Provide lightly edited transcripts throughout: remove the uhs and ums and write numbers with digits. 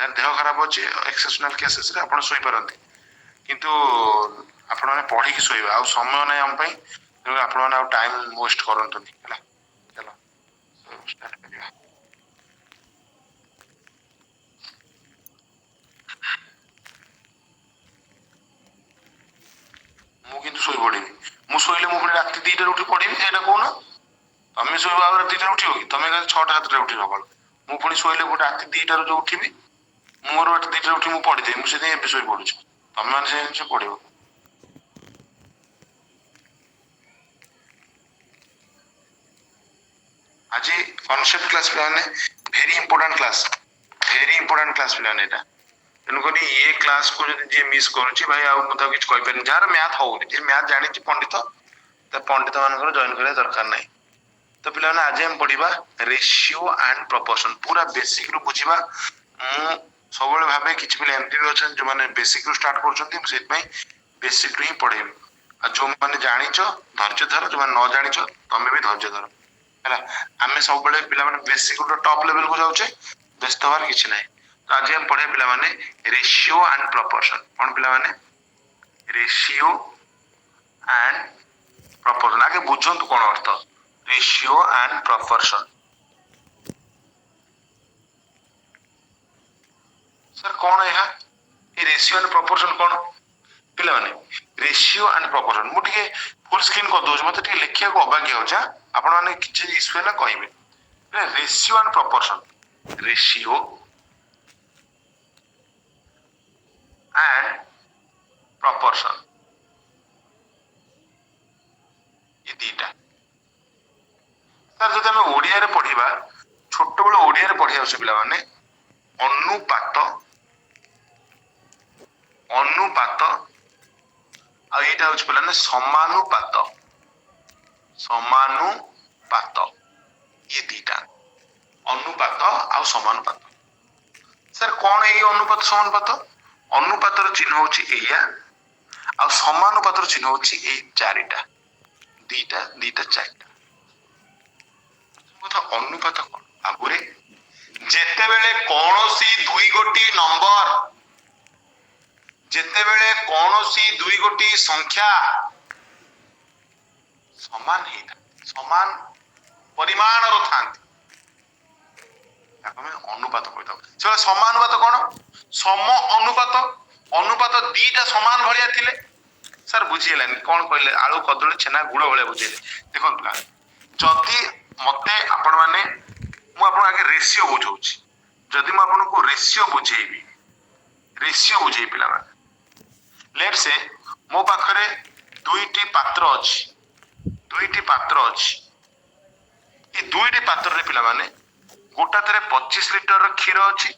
ଯାହାର ଦେହ ଖରାପ ଅଛି ଏକ୍ସେପସନାଲ କେସେସ୍ ରେ ଆପଣ ଶୋଇପାରନ୍ତି, କିନ୍ତୁ ଆପଣମାନେ ପଢିକି ଶୋଇବେ, ଆଉ ସମୟ ନାହିଁ ଆମ ପାଇଁ, ତେଣୁ ଆପଣମାନେ ଆଉ ଟାଇମ ୱେଷ୍ଟ କରନ୍ତୁନି ହେଲା। ଚାଲ ଷ୍ଟାର୍ଟ କରିବା। ମୁଁ କିନ୍ତୁ ଶୋଇପଡ଼ିବି, ମୁଁ ଶୋଇଲେ ମୁଁ ପୁଣି ରାତି 2ଟାରେ ଉଠି ପଢିବି, ସେଇଟା କହୁନ? ତମେ ଶୋଇବ ଆଉ ରାତି 2ଟାରେ ଉଠିବ କି? ତମେ କାଲି 6ଟା 7ଟାରେ ଉଠିବ ସକାଳୁ, ମୁଁ ପୁଣି ଶୋଇଲେ ପୁଣି ରାତି 2ଟାରୁ ଯୋଉ ଉଠିବି, ମୋର 2ଟାରେ ଉଠି ମୁଁ ପଢିଦେବି, ମୁଁ ସେଥିପାଇଁ ଏବେ ଶୋଇ ପଡୁଛି। ତମେ ମାନେ ସେ ଜିନିଷ ପଢିବ। ଆଜି କନସେପ୍ଟ କ୍ଲାस ପିଲାମାନେ ଭେରି ଇମ୍पोର୍ଟାଣ୍ଟ କ୍ଲାସ ପିଲାମାନେ ଏଇଟା। ତେଣୁକରି ଏ କ୍ଲାସକୁ ଯଦି ଯିଏ ମିସ୍ କରୁଛି ଭାଇ ଆଉ ମୁଁ ତାକୁ କିଛି କହିପାରିନି। ଯାହାର ମ୍ୟାଥ ହଉନି, ଯିଏ ମ୍ୟାଥ ଜାଣିଛି ପଣ୍ଡିତ, ତା ପଣ୍ଡିତ ମାନଙ୍କର ଜଏନ୍ କରିବା ଦରକାର ନାହିଁ। ତ ପିଲାମାନେ ଆଜି ଆମେ ପଢିବା ରେସିଓ ଆଣ୍ଡ ପ୍ରପୋର୍ସନ, ପୁରା ବେସିକ ରୁ ବୁଝିବା। ମୁଁ ସବୁବେଳେ ଭାବେ କିଛି ପିଲା ଏମିତି ବି ଅଛନ୍ତି ଯୋଉମାନେ ବେସିକ ରୁ ଷ୍ଟାର୍ଟ କରୁଛନ୍ତି, ମୁଁ ସେଥିପାଇଁ ବେସିକ ରୁ ହିଁ ପଢେଇବି। ଆଉ ଯୋଉମାନେ ଜାଣିଛ ଧୈର୍ଯ୍ୟ ଧର, ଯୋଉମାନେ ନ ଜାଣିଛ ତମେ ବି ଧୈର୍ଯ୍ୟ ଧର ହେଲା। ଆମେ ସବୁବେଳେ ପିଲାମାନେ ବେସିକ ରୁ ଟପ୍ ଲେଭେଲ କୁ ଯାଉଛେ, ବ୍ୟସ୍ତ ହବାର କିଛି ନାହିଁ। ତ ଆଜି ଆମେ ପଢିବା ପିଲାମାନେ ରେସିଓ ଆଣ୍ଡ ପ୍ରପୋର୍ସନ। କଣ ପିଲାମାନେ? Ratio and proportion. ଆଗେ ବୁଝନ୍ତୁ କଣ ଅର୍ଥ ରେସିଓ ଆଣ୍ଡ ପ୍ରପୋର୍ସନ। ସାର୍ କଣ ଏହା? ଏ ରେସିଓ ଆଣ୍ଡ ପ୍ରପୋର୍ସନ କଣ? ପିଲାମାନେ ରେସିଓ ଆଣ୍ଡ ପ୍ରପୋର୍ସନ, ମୁଁ ଟିକେ ଫୁଲ ସ୍କ୍ରିନ୍ କରିଦଉଛି, ମତେ ଟିକେ ଲେଖିବାକୁ ଅବାଗିଆ ହଉଛି। ଆପଣ ମାନେ କିଛି ଇସ୍ୟୁ ହେଲା କହିବେ। ରେସିଓ ଆଣ୍ଡ ପ୍ରପୋର୍ସନ, ରେସିଓ ଆଣ୍ଡ ପ୍ରପୋର୍ସନ, ଏ ଦିଟା। ସାର୍ ଯଦି ଆମେ ଓଡିଆରେ ପଢିବା, ଛୋଟବେଳୁ ଓଡିଆରେ ପଢି ଆସୁଛେ ପିଲାମାନେ, ଅନୁପାତ, ଅନୁପାତ ଆଉ ଏଇଟା ହଉଛି ପିଲାମାନେ ସମାନୁପାତ, ସମାନୁପାତ, ଇଏ ଦିଟା। ଅନୁପାତ ଆଉ ସମାନୁପାତ। ସାର୍ କଣ ଏଇ ଅନୁପାତ ସମାନୁପାତ? ଅନୁପାତର ଚିହ୍ନ ହଉଛି ଏଇଆ, ଆଉ ସମାନୁପାତର ଚିହ୍ନ ହଉଛି ଏଇ ଚାରିଟା, ଦିଟା ଦିଟା ଚାରିଟା। କଥା ଅନୁପାତ କଣ? ଆଗୁରେ ଯେତେବେଳେ କୌଣସି ଦୁଇ ଗୋଟି ନମ୍ବର, ଯେତେବେଳେ କୌଣସି ଦୁଇ ଗୋଟି ସଂଖ୍ୟା ସମାନ ହେଇଥାନ୍ତି, ସମାନ ପରିମାଣର ଥାନ୍ତି, ତାକୁ ଆମେ ଅନୁପାତ କହିଥାଉ। ସେଟା ସମାନୁପାତ କଣ? ସମ ଅନୁପାତ, ଅନୁପାତ ଦିଟା ସମାନ ଭଳିଆ ଥିଲେ। ସାର୍ ବୁଝିହେଲାନି କଣ କହିଲେ? ଆଳୁ କଦଳୀ ଛେନା ଗୁଡ ଭଳିଆ ବୁଝେଇଲେ। ଦେଖନ୍ତୁ ନା, ଯଦି ମତେ ଆପଣ ମାନେ, ମୁଁ ଆପଣଙ୍କୁ ଆଗେ ରେସିଓ ବୁଝଉଛି, ଯଦି ମୁଁ ଆପଣଙ୍କୁ ରେସିଓ ବୁଝେଇବି, ରେସିଓ ବୁଝେଇ ପିଲାମାନେ, ଲେଟ୍ ସେ ମୋ ପାଖରେ ଦୁଇଟି ପାତ୍ର ଅଛି, ଦୁଇଟି ପାତ୍ର ଅଛି। ଏ ଦୁଇଟି ପାତ୍ରରେ ପିଲାମାନେ ଗୋଟାଥିରେ 25 ଲିଟରର କ୍ଷୀର ଅଛି,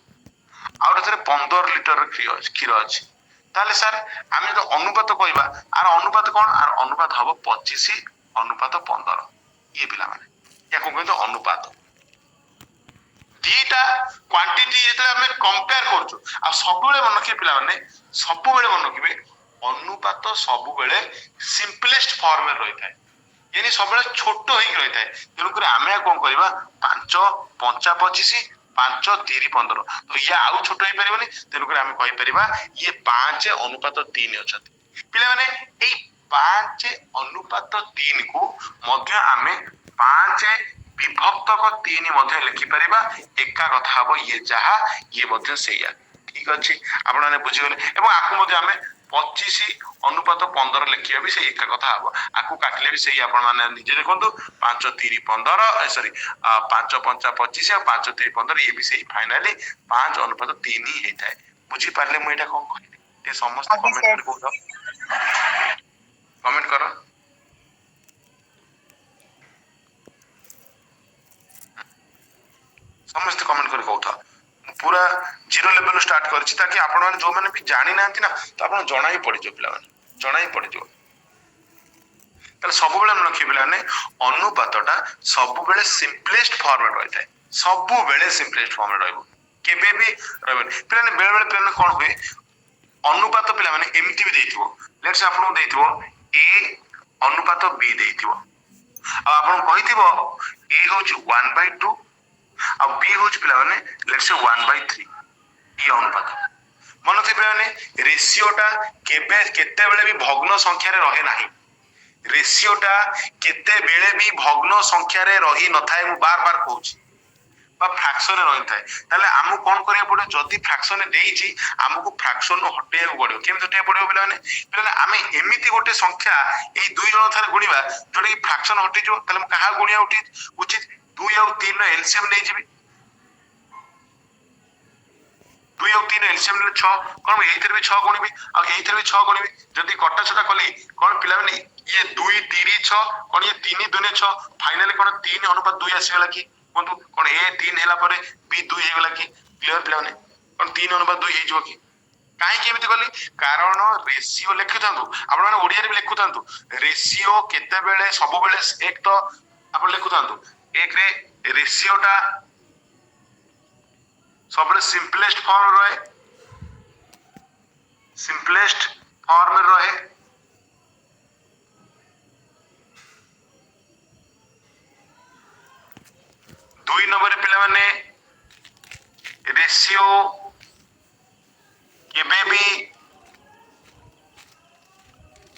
ଆଉ ଗୋଟାଥିରେ 15 ଲିଟରର କ୍ଷୀର ଅଛି। ତାହେଲେ ସାର୍ ଆମେ ଯଦି ଅନୁପାତ କହିବା, ଆର ଅନୁପାତ କଣ? ଆର ଅନୁପାତ ହବ 25 ଅନୁପାତ 15। ଇଏ ପିଲାମାନେ ୟାକୁ କୁହନ୍ତି ଅନୁପାତ। ଦିଟା କ୍ୱାଣ୍ଟିଟି ଯେତେବେଳେ ଆମେ କମ୍ପେୟାର କରୁଛୁ, ଆଉ ସବୁବେଳେ ମନେ ରଖିବେ ପିଲାମାନେ, ସବୁବେଳେ ମନେ ରଖିବେ ଅନୁପାତ ସବୁବେଳେ ସିମ୍ପଲେଷ୍ଟ ଫର୍ମରେ ରହିଥାଏ, yani ସବୁବେଳେ ଛୋଟ ହେଇକି ରହିଥାଏ। ତେଣୁକରି ଆମେ କଣ କରିବା, 5 5 25, 5 3 15, ତ ଇଏ ଆଉ ଛୋଟ ହେଇପାରିବନି। ତେଣୁକରି ଆମେ କହିପାରିବା ଇଏ 5 ଅନୁପାତ 3 ଅଛନ୍ତି। ପିଲାମାନେ ଏଇ 5 ଅନୁପାତ 3 କୁ ମଧ୍ୟ ଆମେ 5 ବିଭକ୍ତକ 3 ମଧ୍ୟ ଲେଖିପାରିବା। ଏକା କଥା ହବ, ଇଏ ଯାହା ଇଏ ମଧ୍ୟ ସେଇଆ। ଠିକ ଅଛି, ଆପଣ ମାନେ ବୁଝିଗଲେ। ଏବଂ ଆକୁ ମଧ୍ୟ ଆମେ 25 ଅନୁପାତ 15 ଲେଖିବା ବି ସେଇ ଏକା କଥା ହବ। ଆକୁ କାଟିଲେ ବି ସେଇ, ଆପଣ ମାନେ ନିଜେ ଦେଖନ୍ତୁ, 5 3 15, ସରି 5 5 25 ଆଉ 5 3 15, ଇଏ ବି ସେଇ ଫାଇନାଲି 5 ଅନୁପାତ 3 ହିଁ ହେଇଥାଏ। ବୁଝିପାରିଲେ ମୁଁ ଏଇଟା କଣ କହିଲି? ଟିକେ ସମସ୍ତେ କମେଣ୍ଟ କରି କହୁଛ, କମେଣ୍ଟ କର। ସମସ୍ତେ କମେଣ୍ଟ କରି କହୁଥାଅ। ମୁଁ ପୁରା ଜିରୋ ଲେଭେଲ ଷ୍ଟାର୍ଟ କରିଛି, ତାକି ଆପଣ ମାନେ ଯୋଉମାନେ ବି ଜାଣିନାହାନ୍ତି ନା, ତ ଆପଣ ଜଣା ହିଁ ପଡିଯିବ ପିଲାମାନେ, ଜଣା ହିଁ ପଡିଯିବ। ତାହେଲେ ସବୁବେଳେ ମନେ ରଖିବେ ପିଲାମାନେ, ଅନୁପାତଟା ସବୁବେଳେ ସିମ୍ପଲେଷ୍ଟ ଫର୍ମରେ ରହିଥାଏ, ସବୁବେଳେ ସିମ୍ପଲେଷ୍ଟ ଫର୍ମରେ ରହିବ, କେବେ ବି ରହିବନି। ପିଲାମାନେ ବେଳେ ବେଳେ ପିଲାମାନେ କଣ ହୁଏ, ଅନୁପାତ ପିଲାମାନେ ଏମିତି ବି ଦେଇଥିବ, ଲେଟ୍ସ ଆପଣଙ୍କୁ ଦେଇଥିବ A ଅନୁପାତ B ଦେଇଥିବ, ଆଉ ଆପଣଙ୍କୁ କହିଥିବ A ହଉଛି 1/2 ଆଉ B ହଉଛି ପିଲାମାନେ ଲେଟ୍ସ ସେ 1/3। ଇ ଅନୁପାତ ମନେ ଥିବେ ମାନେ ରେସିଓଟା କେବେ କେତେବେଳେ ବି ଭଗ୍ନ ସଂଖ୍ୟାରେ ରହେ ନାହିଁ ରେସିଓଟା କେତେବେଳେ ବି ଭଗ୍ନ ସଂଖ୍ୟାରେ ରହି ନଥାଏ ମୁଁ ବାର ବାର କହୁଛି বা ଫ୍ରାକ୍ସନରେ ରହିଥାଏ ତାହେଲେ ଆମକୁ କଣ କରିବାକୁ ପଡିବ ଯଦି ଫ୍ରାକ୍ସନରେ ଦେଇଛି ଆମକୁ ଫ୍ରାକ୍ସନରୁ ହଟେଇବାକୁ ପଡିବ କେମିତି ହଟେଇବାକୁ ପଡିବ ପିଲାମାନେ ପିଲାମାନେ ଆମେ ଏମିତି ଗୋଟେ ସଂଖ୍ୟା ଏଇ ଦୁଇ ଜଣ ଥରେ ଗୁଣିବା ଯୋଉଟା କି ଫ୍ରାକ୍ସନ ହଟିଯିବ ତାହେଲେ ମୁଁ କାହା ଗୁଣିବା ଉଚିତ 2 ଆଉ 3 ର ଏଲସିଏମ ନେଇଯିବି 2 ଆଉ 3 ଏଲସିଏମ ନେଲେ 6 କଣ ମୁଁ ଏଇଥିରେ ବି 6 ଗୁଣିବି ଆଉ ଏଇଥିରେ ବି 6 ଗୁଣିବି ଯଦି କଟା ଛଟା କଲି କଣ ପିଲାମାନେ ଇଏ 2 3 6 କଣ ଇଏ 3 2 6 ଫାଇନାଲି କଣ 3 ଅନୁପାତ 2 ଆସିଗଲା କି କୁହନ୍ତୁ କଣ ଏ 3 ହେଲା ପରେ b 2 ହେଇଗଲା କି କ୍ଲିୟର ପିଲାମାନେ କଣ 3 ଅନୁପାତ 2 ହେଇଯିବ କି କାହିଁକି ଏମିତି କଲି କାରଣ ରେସିଓ ଲେଖୁଥାନ୍ତୁ ଆପଣ ମାନେ ଓଡିଆରେ ବି ଲେଖୁଥାନ୍ତୁ ରେସିଓ କେତେବେଳେ ସବୁବେଳେ ଏକ ତ ଆପଣ ଲେଖୁଥାନ୍ତୁ ଏକରେ ରେସିଓଟା ସବୁବେଳେ ସିମ୍ପଲେଷ୍ଟ ଫର୍ମ ରହେ ସିମ୍ପଲେଷ୍ଟ ଫର୍ମ ରହେ ଦୁଇ ନମ୍ବରରେ ପିଲାମାନେ ରେସିଓ କେବେ ବି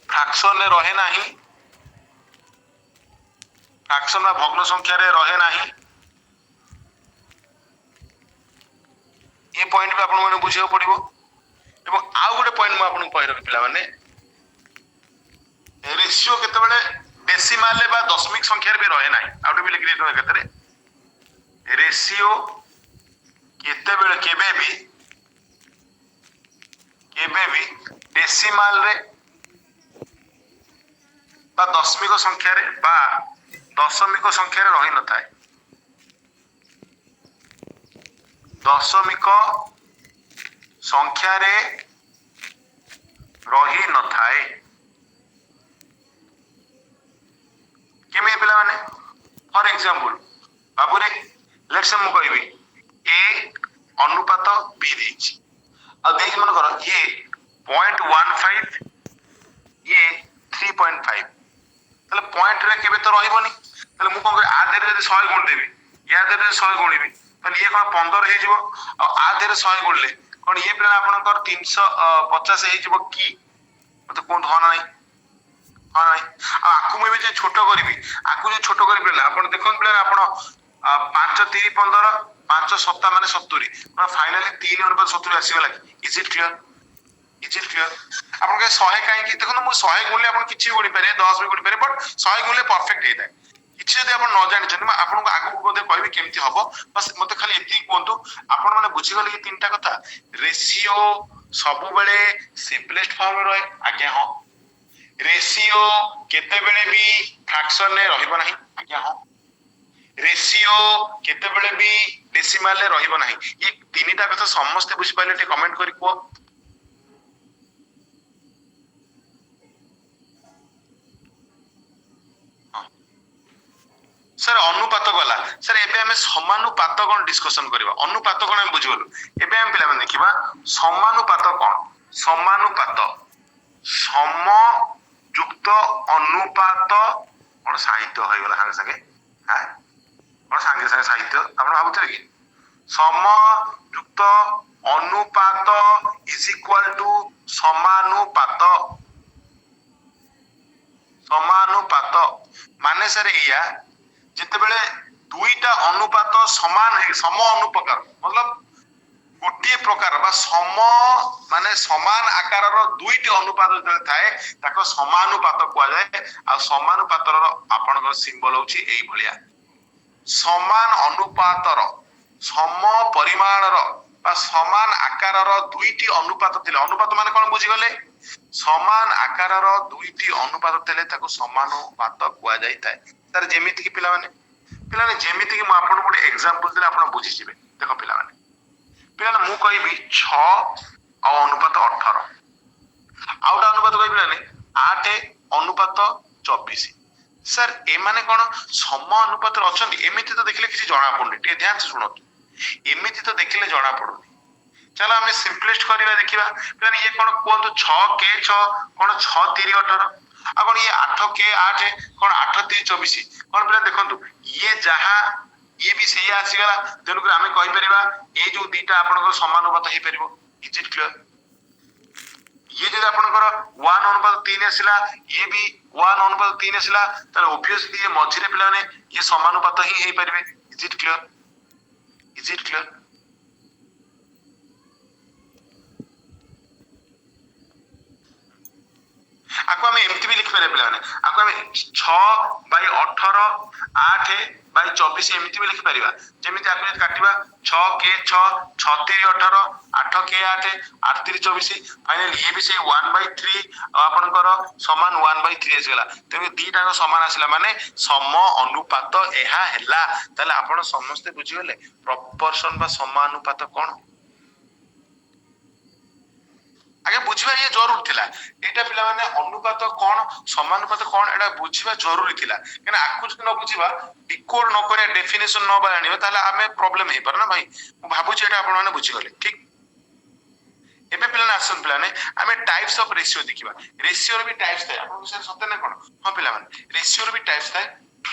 ଫ୍ରାକ୍ସନରେ ରହେ ନାହିଁ ଫ୍ରାକ୍ସନ ବା ଭଗ୍ନ ସଂଖ୍ୟାରେ ରହେ ନାହିଁ ଏ ପଏଣ୍ଟ ବି ଆପଣ ମାନେ ବୁଝିବାକୁ ପଡିବ ଏବଂ ଆଉ ଗୋଟେ ପଏଣ୍ଟ ମୁଁ ଆପଣଙ୍କୁ କହିରଖି ପିଲାମାନେ ରେସିଓ କେତେବେଳେ ଡେସିମାଲରେ ବା ଦଶମିକ ସଂଖ୍ୟାରେ ବି ରହେ ନାହିଁ ଆଉ ଗୋଟେ ବି ଲେଖି ଦେଇଥିବ ଏକାଥରେ ରେସିଓ କେତେବେଳେ କେବେ ବି ଡେସିମାଲରେ ବା ଦଶମିକ ସଂଖ୍ୟାରେ ରହି ନଥାଏ ଦଶମିକ ସଂଖ୍ୟାରେ ରହି ନଥାଏ କେମିତି ପିଲାମାନେ ଫର ଏକ୍ସାମ୍ପଲ ବାବୁରେ ଲେଟ୍ସ ମୁଁ କହିବି ଏ ଅନୁପାତ b ଦେଇଛି ଆଉ ଦେଇଛି ମନେ କର ଇଏ 0.15 ଇଏ 3.5 ତାହେଲେ ପଏଣ୍ଟରେ କେବେ ତ ରହିବନି ତାହେଲେ ମୁଁ କଣ କରିବି ଆ ଦେହରେ ଯଦି 100 ଗୁଣ ଦେବି ୟା ଦେହରେ 100 ଗୁଣିବି ତାହେଲେ ଇଏ କଣ 15 ହେଇଯିବ ଆଉ ଆ ଦେହରେ 100 ଗୁଣିଲେ କଣ ଇଏ ପିଲା ଆପଣଙ୍କର 350 ହେଇଯିବ କି ମତେ କୁହନ୍ତୁ ହଁ ନାହିଁ ହଁ ନାହିଁ ଆଉ ଆକୁ ମୁଁ ଏବେ ଯେ ଛୋଟ କରିବି ଆକୁ ଯେ ଛୋଟ କରିବି ପିଲା ଆପଣ ଦେଖନ୍ତୁ ପିଲା ଆପଣ 5 3 15 5 7 ମାନେ 70 ଫାଇନାଲି 3 ଅନୁପାତ 70 ଆସିଗଲା ଇଜ ଇଟ୍ କ୍ଲିୟର ଆପଣ 100 କାହିଁକି ଦେଖନ୍ତୁ ମୁଁ 100 ଗୁଣିଲେ ଆପଣ କିଛି ଗୁଣି ପାରିବେ 10 ବି ଗୁଣି ପାରିବେ ବଟ୍ 100 ଗୁଣିଲେ ପରଫେକ୍ଟ ହେଇଥାଏ କିଛି ଯଦି ଆପଣ ନ ଜାଣିଛନ୍ତି ମୁଁ ଆପଣଙ୍କୁ ଆଗକୁ ବୋଧେ କହିବି କେମିତି ହବ ବସ୍ ମତେ ଖାଲି ଏତିକି କୁହନ୍ତୁ ଆପଣ ମାନେ ବୁଝିଗଲେ କି ତିନିଟା କଥା ରେସିଓ ସବୁବେଳେ ସିମ୍ପଲେଷ୍ଟ ଫର୍ମ ରହେ ଆଜ୍ଞା ହଁ ରେସିଓ କେତେବେଳେ ବି ଫ୍ରାକ୍ସନରେ ରହିବ ନାହିଁ ଆଜ୍ଞା ହଁ ରେସିଓ କେତେବେଳେ ବି ଡେସିମାଲରେ ରହିବ ନାହିଁ ଏ ତିନିଟା କଥା ସମସ୍ତେ ବୁଝିପାରିଲେ ଟିକେ କମେଣ୍ଟ କରି କୁହ सर अनुपात गला सर एबे हमें समानुपात कौन डिस्कशन करबा अनुपात कौन हम बुझिगलु एबे हम पिला माने देखिबा समानुपात कौन समानुपात समयुक्त अनुपात और साहित्य होय गला संगे संगे हां और संगे संगे साहित्य आपण भाबुते कि समयुक्त अनुपात इज इक्वल टू समानुपात माने सर एया जितेबले दुईटा अनुपात समान है सम अनुप्रकार मतलब गोटे प्रकार बा सम माने समान आकार दुईटी अनुपात थाए ताको समानुपात कुआ जाए आ समानुपातर आपनकर सिंबल होची एई भलिया समान अनुपातर सम परिमाणर बा समान आकारर दुईटी अनुपात थिले अनुपात माने कोन बुझी गले समान आकारर दुईटी अनुपात थिले ताको समानुपात कुआ जाई थाए सर जेमिति कि पिलाने जेमिति कि मु आपन गोटे एग्जांपल देले आपन बुझी जिवे देखो पिलाने मु कहबी 6 और अनुपात 18 आउटा अनुपात कहबी पिलाने 8 अनुपात 24 सर ए माने कोन सम अनुपात अछंती एमिति तो देखले किसी जणा पडनी टे ध्यान से सुनत एमिति तो देखले जणा पडनी चलो हमें सिंपलेस्ट करिवा देखिबा पिलाने ये कोन कोंतो 6 के 6 कोन 6 3 18 अब ये 8 के 8 कौन 8 3 24 कौन पिला देखंतु ये ये भी सही आसीगला तेणुक आम कहीपर ये जो दीटा आप समानुपात हो पार इज इट क्लियर ये जब आपनकर 1 अनुपात 3 आसिला ये भी 1 अनुपात 3 आसिला ताले ऑब्वियसली ये मझिरे पिला ने ये समानुपात ही हे परिबे इज इट क्लियर आपको हमें एमती भी लिख पारे पिला ने आपको हमें 6/18 8/24 एमती भी लिख पारिबा जेमिति आपन जे काटिबा 6k 6 6 3 18 8k 8 8 3 24 फाइनली ये भी से 1/3 आपनकर समान 1/3 आसगला तेबे दीटा समान आसला माने सम अनुपात एहा हैला ताले आपण समस्त बुझी गले प्रोपोर्शन बा समानुपात कोन आगे बुझिबा ये जरूर थिला एटा पिला माने अनुपात कोन समानुपात कोन एटा बुझिबा जरूरी थिला केना आकु जदि न बुझिबा डिकोड न करे डेफिनेशन न बानिबा ताले हमें प्रॉब्लम हे पर ना भाई मु भाबु छी एटा आपण माने बुझि गले ठीक एबे पिला ना आसन पिला ने हमें टाइप्स ऑफ रेशियो देखिबा रेशियो रे भी टाइप्स थाए आपण विषय सत्य ना कोन हां पिला माने रेशियो रे भी टाइप्स थाए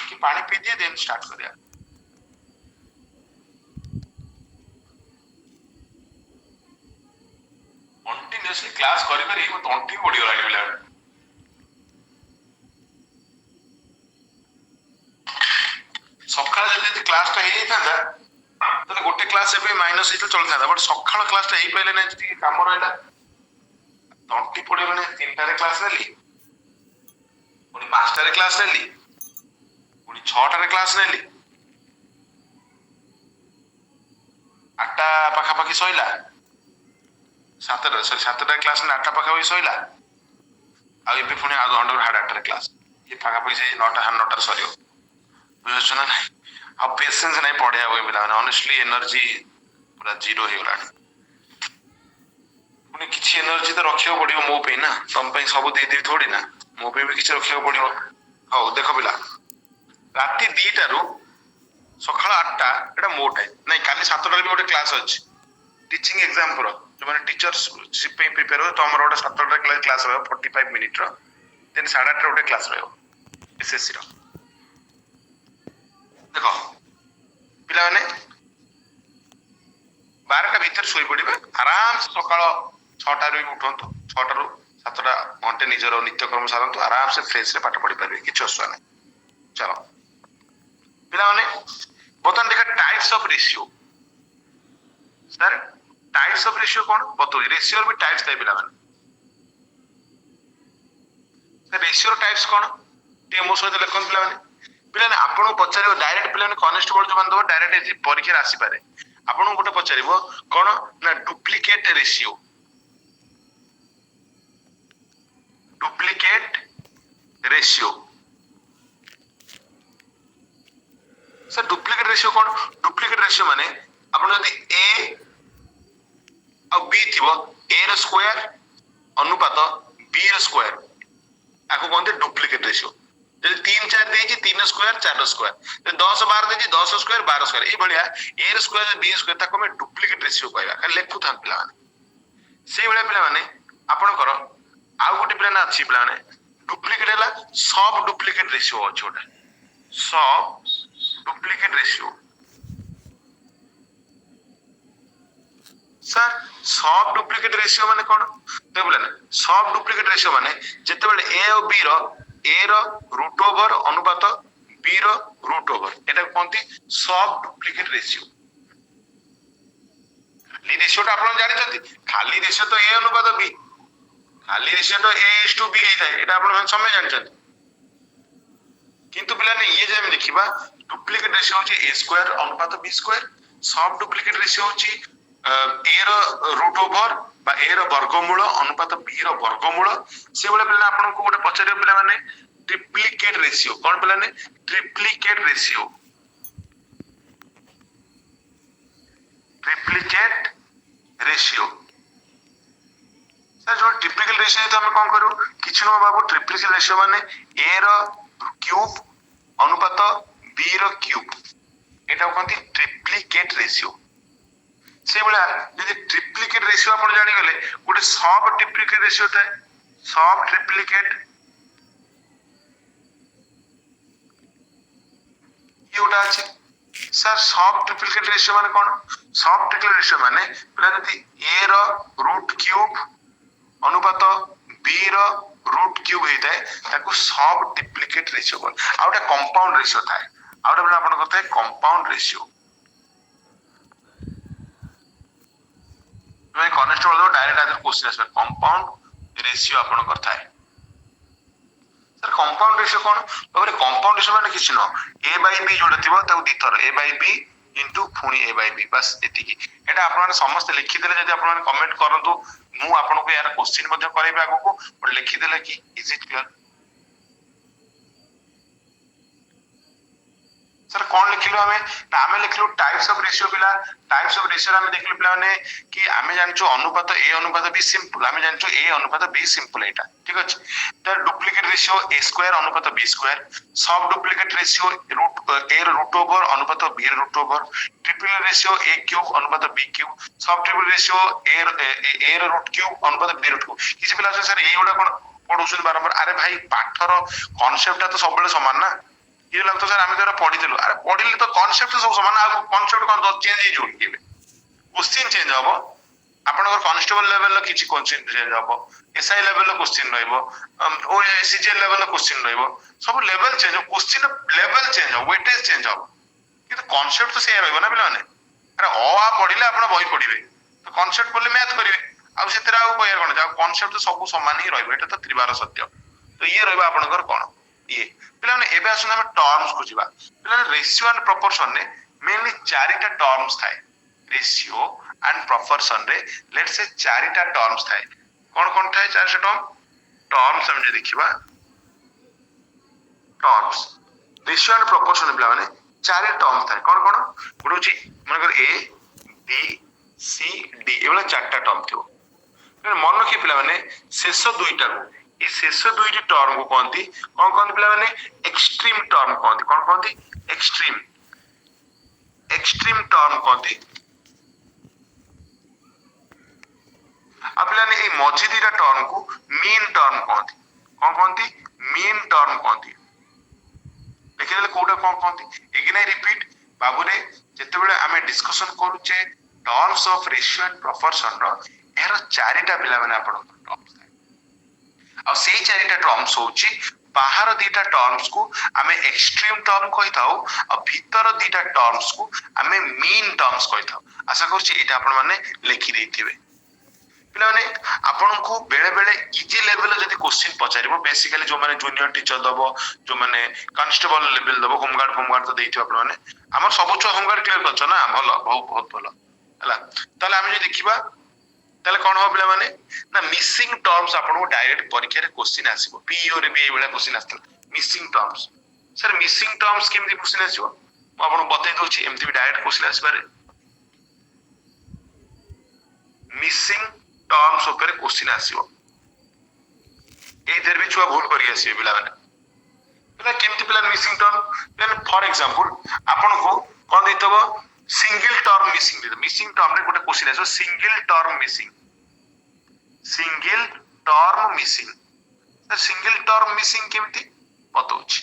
कि पानी पी दिए देन स्टार्ट करिया कंटिन्यूअसली क्लास करी करी मो तंटी बढी गलानी पिला सकाळ जदि क्लास टा हे थांदा तो गोटे क्लास एबे माइनस हित चल थांदा बट सकाळ क्लास टा हे पहिले नै जति काम रहला तंटी पडे माने 3टा रे क्लास नेली पुनी 5टा रे क्लास नेली पुनी 6टा रे क्लास नेली 8टा पाखा पाखी सइला 7टा क्लास ने 8टा पाखा पाखी सइला आ एबे पुनी आ घंटा रे 8टा क्लास ये पाखा पाखी से 9टा 9टा सरियो बुझछ ना नहीं अब पेशेंस नहीं पढ़े हुए पिला ऑनेस्टली एनर्जी पूरा जीरो हो गलानी पुनी किछि एनर्जी तो रखियो पड़ियो मो पे ना तुम पे सब दे दे थोड़ी ना मो पे भी किछि रखियो पड़ियो हो देखो पिला राती 2टा रु सकाळ 8टा एटा मो टाइम नहीं काली 7टा रे भी गोटे क्लास अछि टीचिंग एग्जाम पर जो माने टीचर्स पे प्रिपेयर हो तो हमर गोटे 7टा क्लास रहो 45 मिनिट रो देन 8:30 गोटे क्लास रहो एसएससी रो देखो पिला माने 12टा भीतर सोई पड़िबे आराम से सकाळ 6टा रे उठंतु 6टा रु 7टा घंटे निजर नित्यक्रम सारंतु आराम से फ्रेश रे पाठ पढ़ी पारबे किछ असुविधा नै चलो पिला माने बतन देखा types of ratio sir types of ratio कोन बतो रेशियो भी टाइप्स थाई पिला माने सर रेशियो टाइप्स कोन टे मो सहित लेखन पिला माने पिला ने आपन पचारियो डायरेक्ट पिला ने कॉन्स्टेबल जो बंदो डायरेक्ट परीक्षा आसी पारे आपन गोटे पचारिबो कोन ना duplicate ratio sir duplicate ratio कोन डुप्लीकेट रेशियो माने आपन यदि a और b थिबो a रो स्क्वायर अनुपात b रो स्क्वायर आको कोनते डुप्लीकेट रेशियो जदि 3 4 देछि 3 स्क्वायर 4 स्क्वायर जदि 10 12 देछि 10 स्क्वायर 12 स्क्वायर ए भलिया a रो स्क्वायर b स्क्वायर ताको में डुप्लीकेट रेशियो कहबा खाली लेखु थान पिला माने सेई भलिया पिला माने आपन कर आउ गोटे पिला ना अछि पिला माने डुप्लीकेट हला सब डुप्लीकेट रेशियो अछि ओटा सब डुप्लीकेट रेशियो सर सब डुप्लीकेट रेशियो माने कोन तो बोले ना सब डुप्लीकेट रेशियो माने जते बेले a और b रो a रो रूट ओवर अनुपात b रो रूट ओवर एटा कोनती सब डुप्लीकेट रेशियो खाली रेशियो ता आपण जानि छथि खाली रेशियो तो a अनुपात b खाली रेशियो तो a:b हे थाए एटा आपण समय जानि छथि किंतु पिला ने ये जे हम देखिबा डुप्लीकेट रेशियो होची a स्क्वायर अनुपात b स्क्वायर सब डुप्लीकेट रेशियो होची a रो रूट ओवर बा a रो वर्गमूल अनुपात b रो वर्गमूल से बोले पिला आपन को गोटे पचारे पिला माने ट्रिप्लिकेट रेशियो कोन पिला ने ट्रिप्लिकेट रेशियो सर जो ट्रिप्लिकेट रेशियो तो हम कोन करू किछ न बाबू ट्रिप्लिकेट रेशियो माने a रो क्यूब अनुपात b रो क्यूब एटा कोनती ट्रिप्लिकेट रेशियो से बोला यदि ट्रिप्लिकेट रेशियो आपण जानि गले गोटे सब ट्रिप्लिकेट रेशियो थाए सब ट्रिप्लिकेट ये उटा अछि सर सब ट्रिप्लिकेट रेशियो माने कोन सब ट्रिप्लिकेट रेशियो माने पिला जति a रो रूट क्यूब अनुपात b रो रूट क्यूब हेताय ताकू सब ट्रिप्लिकेट रेशियो बोल आउटा कंपाउंड रेशियो थाए आउटा पिला आपण कहते कंपाउंड रेशियो मैं कॉन्स्टेबल दो डायरेक्ट आदर क्वेश्चन आसे कंपाउंड रेशियो आपण करता है सर कंपाउंड रेशियो कोन बाबरे कंपाउंड रेशियो माने किछ न a by b जोडा थिबो ताऊ दिथर a by b इनटू फुनी a by b बस एतिकी एटा आपण माने समस्त लिखि देले जदि आपण माने कमेंट करंतु मु आपण को यार क्वेश्चन मध्ये करबे आगो को और लिखि देले कि इज इट क्लियर सर कौन लिखिलो हमें ना हमें लिखिलो टाइप्स ऑफ रेशियो पिला टाइप्स ऑफ रेशियो हमें देखिलो पिला माने कि हमें जानचो अनुपात a अनुपात b सिंपल हमें जानचो a अनुपात b सिंपल एटा ठीक अछि त डुप्लीकेट रेशियो a स्क्वायर अनुपात b स्क्वायर सब duplicate ratio root a root over अनुपात b root over triple ratio a cube अनुपात b क्यूब सब triple ratio a root cube अनुपात b रूट क्यूब किछि पिला सर एई गुडा कोन पढुछन बारंबार अरे भाई पाठर कांसेप्ट तो सब बेले समान ना ये लगता सर आमे जरा पढितलु अरे पढिले तो कांसेप्ट सब समान आ कांसेप्ट कोन चेंज हे जोडी केबे क्वेश्चन चेंज हबो आपनकर कांस्टेबल लेवल लो किछि क्वेश्चन चेंज हबो एसआई लेवल लो क्वेश्चन रहइबो ओ CGL level low question रहइबो sub level change हो क्वेश्चन लेवल चेंज हो वेटेज चेंज हो किंतु कांसेप्ट तो से रहइबो ना पिला माने अरे ओ आ पढिले आपण बही पढिबे तो कांसेप्ट बोले मैथ करिवे आ सेतरा आ कहर कोन जा कांसेप्ट तो सब समान ही रहइबो एटा तो त्रिवार सत्य तो ये रहइबो आपनकर कोन ये पिला माने एबे आसन हम टर्म्स को जिबा पिला रेशियो एंड प्रोपोर्शन ने मेनली चारिटा टर्म्स थाए रेशियो एंड प्रोपोर्शन रे लेट्स से चारिटा टर्म्स थाए कोन थाए चारिटा टर्म्स हम जे देखिबा टर्म्स रेशियो एंड प्रोपोर्शन पिला माने चारि टर्म्स थाए कोन गुडुची मनकर a b c d एवला चारटा टर्म थियो मन के पिला माने शेष दुईटा को ये शेष दुईटी टर्म को कहती कौन कहती पिला माने एक्सट्रीम टर्म कहती कौन कहती एक्सट्रीम एक्सट्रीम टर्म कहती अब पिला ने ए मझी दीटा टर्म को मीन टर्म कहती कौन कहती मीन टर्म कहती देखि देले कोडा कौन कहती एगिना रिपीट बाबू रे जते बेले हमें डिस्कशन करूचे terms of ratio and proportion रो एरो चारिटा पिला माने आपण टर्म्स आ से चारिटा टर्म्स होची बाहर दीटा टर्म्स को हमें एक्सट्रीम टर्म कहि थाउ आ भीतर दीटा टर्म्स को हमें मीन टर्म्स कहि थाउ आशा करछि एटा आपण माने लिखि देथिबे पिला माने आपण को बेले बेले इजी लेवल जदी क्वेश्चन पचारिबो बेसिकली जो माने जूनियर टीचर दबो जो माने कांस्टेबल लेवल दबो होमगार्ड तो देथिबो आपण माने हमर सब छ होमगार्ड क्लियर करछ ना भलो बहुत भलो हला ताले हम जे देखिबा ताले कोन हो पिला माने ना मिसिंग टर्म्स आपन को डायरेक्ट परीक्षा रे क्वेश्चन आसीबो पीओ रे भी एबेला क्वेश्चन आस्तला missing terms sir missing terms केमति क्वेश्चन आसीबो म आपन बतै दोछि एमति भी डायरेक्ट क्वेश्चन आसीबारे मिसिंग टर्म्स ऊपर क्वेश्चन आसीबो ए देर भी छुआ भूल करि आसीबे पिला माने पिला केमति पिला missing term then for example आपन को कोन दैतबो सिंगल टर्म मिसिंग टर्म रे गोटे क्वेश्चन आसो single term missing single term missing केमति बताउछि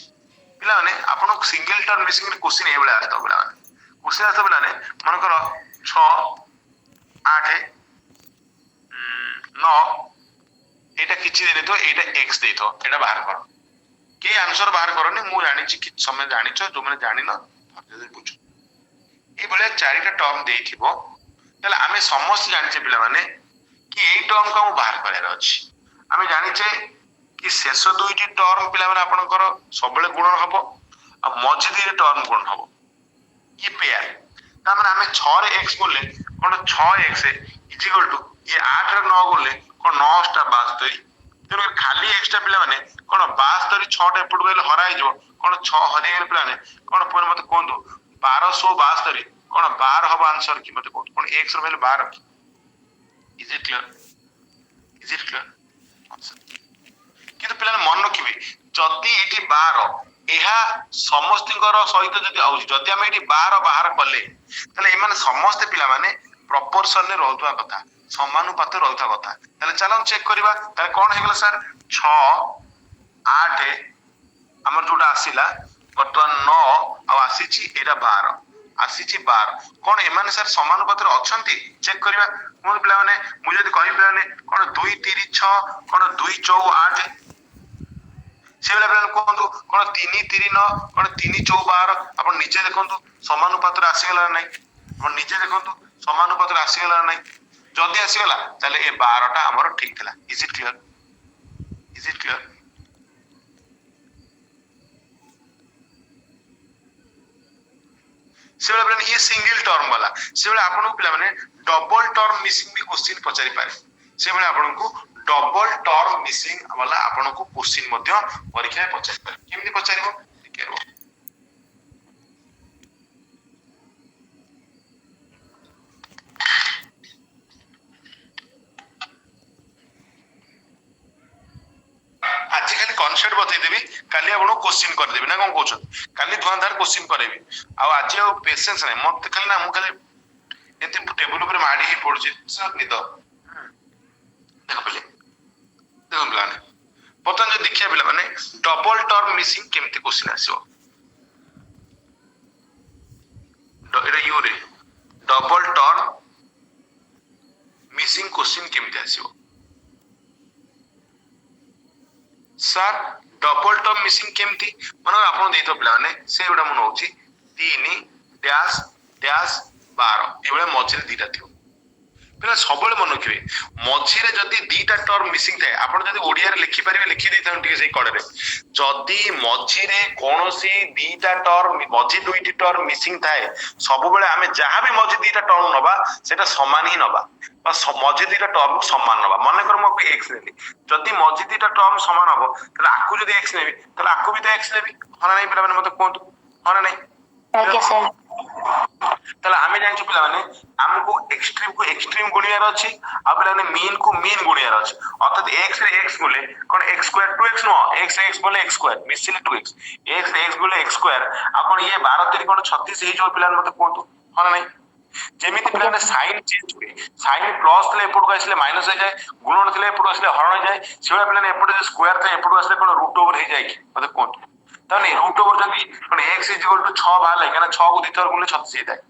पिला माने आपन सिंगल टर्म मिसिंग रे क्वेश्चन ए बेला आतो पिला माने क्वेश्चन आतो पिला ने मन करो 6 8 9 एटा किछि देने तो एटा x देतो एटा बाहर करो के आंसर बाहर करनी मु जानि छि कि समय जानिछो जो माने जानि न जल्दी पूछ ए बेले चारिटा टर्म देथिबो तले आमे समस्त जानिछे पिला माने कि एई टर्म को बाहर करे अछि आमे जानिछे कि शेष दुईटी टर्म पिला माने आपनकर सबले गुणन हबो आ मझी दी टर्म गुणन हबो ये पेयर ता माने आमे 6 रे x बोले कोन 6x इक्वल टू ये 8 रे 9 बोले कोन 9 टा 72 तेरे खाली एक्स्ट्रा पिला माने कोन 72 6 टा एपट गले हराई जो कोन 6 हरि गले पिला ने कोन पुन मते कोन 1272 कोन 12 हबो आंसर कि मते कोन x रो वैल्यू 12 इज इट क्लियर किंतु पिला मन रखिबे जदी एटी 12 एहा समस्तिकर सहित जदी आउ जदी हम एटी 12 बाहर कले तले एमाने समस्त पिला माने प्रोपोर्शन ने रहउतवा कथा समानुपात रहउतवा कथा तले चलो चेक करबा तले कोन हे गेला सर 6 8 हमर जोटा आसीला वर्तमान 9 आ आसीची एटा 12 ଆସିଛି 12 କଣ ଏମାନେ ସାର୍ ସମାନୁପାତରେ ଅଛନ୍ତି ଚେକ୍ କରିବା ମୁଁ ପିଲାମାନେ ମୁଁ ଯଦି କହିବି ପିଲାମାନେ କଣ 2 3 6 କଣ 2 4 8 ସେଭଳିଆ ପିଲାମାନେ କୁହନ୍ତୁ କଣ 3 3 9 କଣ 3 4 12 ଆପଣ ନିଜେ ଦେଖନ୍ତୁ ସମାନୁପାତରେ ଆସିଗଲା ନା ନାହିଁ ଆପଣ ନିଜେ ଦେଖନ୍ତୁ ସମାନୁପାତରେ ଆସିଗଲା ନା ନାହିଁ ଯଦି ଆସିଗଲା ତାହେଲେ ଏ 12 ଟା ଆମର ଠିକ ଥିଲା ଇଜ ଇଟ୍ କ୍ଲିୟର ସେଭଳିଆ ପିଲାମାନେ ଇଏ ସିଙ୍ଗଲ ଟର୍ମ वाला ସେଭଳିଆ ଆପଣଙ୍କୁ ପିଲାମାନେ ଡବଲ ଟର୍ମ ମିସିଂ ବି क्वेश्चन ପଚାରି ପାରେ ସେଭଳିଆ ଆପଣଙ୍କୁ ଡବଲ ଟର୍ମ ମିସିଂ वाला ଆପଣଙ୍କୁ क्वेश्चन ମଧ୍ୟ ପରୀକ୍ଷାରେ ପଚାରି ପାରେ କେମିତି ପଚାରିବ ଟିକେ ରୁହ ଆଜି ଖାଲି କନସେପ୍ଟ ବତେଇଦେବି କାଲି ଆପଣଙ୍କୁ क्वेश्चन କରିଦେବି ନା କଣ କହୁଛନ୍ତି କାଲି ଧୁଆଁଧାର क्वेश्चन କରିବି ଆଉ ଆଜି ଆଉ ପେସେନ୍ସ ନାହିଁ ମତେ ଖାଲି ନା ମୁଁ ଖାଲି ଏମିତି ଟେବୁଲ ଉପରେ ମାଡି ହେଇ ପଡୁଛି ନିଦ ଦେଖ ପିଲେ ଦେଖନ୍ତୁ ପିଲାମାନେ ବର୍ତ୍ତମାନ ଯଦି ଦେଖିବା ପିଲାମାନେ ଡବଲ ଟର୍ମ ମିସିଂ କେମିତି क्वेश्चन ଆସିବ ଏଟା ୟୁରେ ଡବଲ ଟର୍ମ ମିସିଂ क्वेश्चन କେମିତି ଆସିବ ସାର୍ ଡବଲ ଟର୍ମ ମିସିଂ କେମିତି ମାନେ ଆପଣ ଦେଇଥିବ ପିଲାମାନେ ସେଇଗୁଡା ମୁଁ ନଉଛି 3 ଡ୍ୟାଶ ଡ୍ୟାଶ 12 ଏଇଭଳିଆ ମଝିରେ ଦିଟା ଥିବ ପିଲା ସବୁବେଳେ ମନେ ରଖିବେ ମଝିରେ ଯଦି ଦିଟା ଟର୍ମ ମିସିଂ ଥାଏ ଆପଣ ଯଦି ଓଡିଆରେ ଲେଖିପାରିବେ ଲେଖି ଦେଇଥାନ୍ତି ଟିକେ ସେଇ କଡରେ ଯଦି ମଝିରେ କୌଣସି ଦିଟା ଟର୍ମ ମଝି ଦୁଇଟି ଟର୍ମ ମିସିଂ ଥାଏ ସବୁବେଳେ ଆମେ ଯାହା ବି ମଝି ଦିଟା ଟର୍ମ ନବା ସେଟା ସମାନ ହିଁ ନବା ବା ମଝି ଦିଟା ଟର୍ମ ସମାନ ନବା ମନେକର ମୁଁ ଏକ୍ସ ନେଲି ଯଦି ମଝି ଦିଟା ଟର୍ମ ସମାନ ହବ ତାହେଲେ ଆକୁ ଯଦି ଏକ୍ସ ନେବି ତାହେଲେ ଆକୁ ବି ତ ଏକ୍ସ ନେବି ହଁ ନା ନାହିଁ ପିଲାମାନେ ମତେ କୁହନ୍ତୁ ହଁ ନା ନାହିଁ ଆଜ୍ଞା ସାର୍ ତାହେଲେ ଆମେ ଜାଣିଛୁ ପିଲାମାନେ ଆମକୁ ଏକ୍ସଟ୍ରିମ ଗୁଣିବାର ଅଛି ଆଉ ପିଲାମାନେ ମିନ୍ କୁ ମିନ୍ ଗୁଣିବାର ଅଛି ଅର୍ଥାତ x ରେ x ଗୁଲେ କଣ x ସ୍କ୍ୱାର 2x ନୁହଁ x ରେ x ବୋଲେ x ସ୍କ୍ୱାର ମିଶିଲେ 2x x ରେ x ବୋଲେ x ସ୍କ୍ୱାର ଆଉ କଣ ଇଏ 12 3 କଣ 36 ହେଇଯିବ ପିଲାମାନେ ମତେ କୁହନ୍ତୁ ହଁ ନା ନାହିଁ ଯେମିତି ପିଲାମାନେ ସାଇନ୍ ଚେଞ୍ଜ ହୁଏ ସାଇନ୍ ପ୍ଲସ୍ ଥିଲେ ଏପଟକୁ ଆସିଲେ ମାଇନସ୍ ହେଇଯାଏ ଗୁଣନ ଥିଲେ ଏପଟକୁ ଆସିଲେ ହରଣ ହେଇଯାଏ ସେଭଳିଆ ପିଲାମାନେ ଏପଟେ ଯଦି ସ୍କ୍ୱାର ଥାଏ ଏପଟକୁ ଆସିଲେ କଣ ରୁଟ୍ ଓଭର ହେଇଯାଏ କି ମତେ କୁହନ୍ତୁ ତାହେଲେ ରୁଟ୍ ଓଭର ଯଦି କଣ x ଇକ୍ୱାଲ ଟୁ 6 ବାହାରିଲା କାରଣ 6 କୁ 2 ଥର ଗୁଣିଲେ 36 ହେଇଥାଏ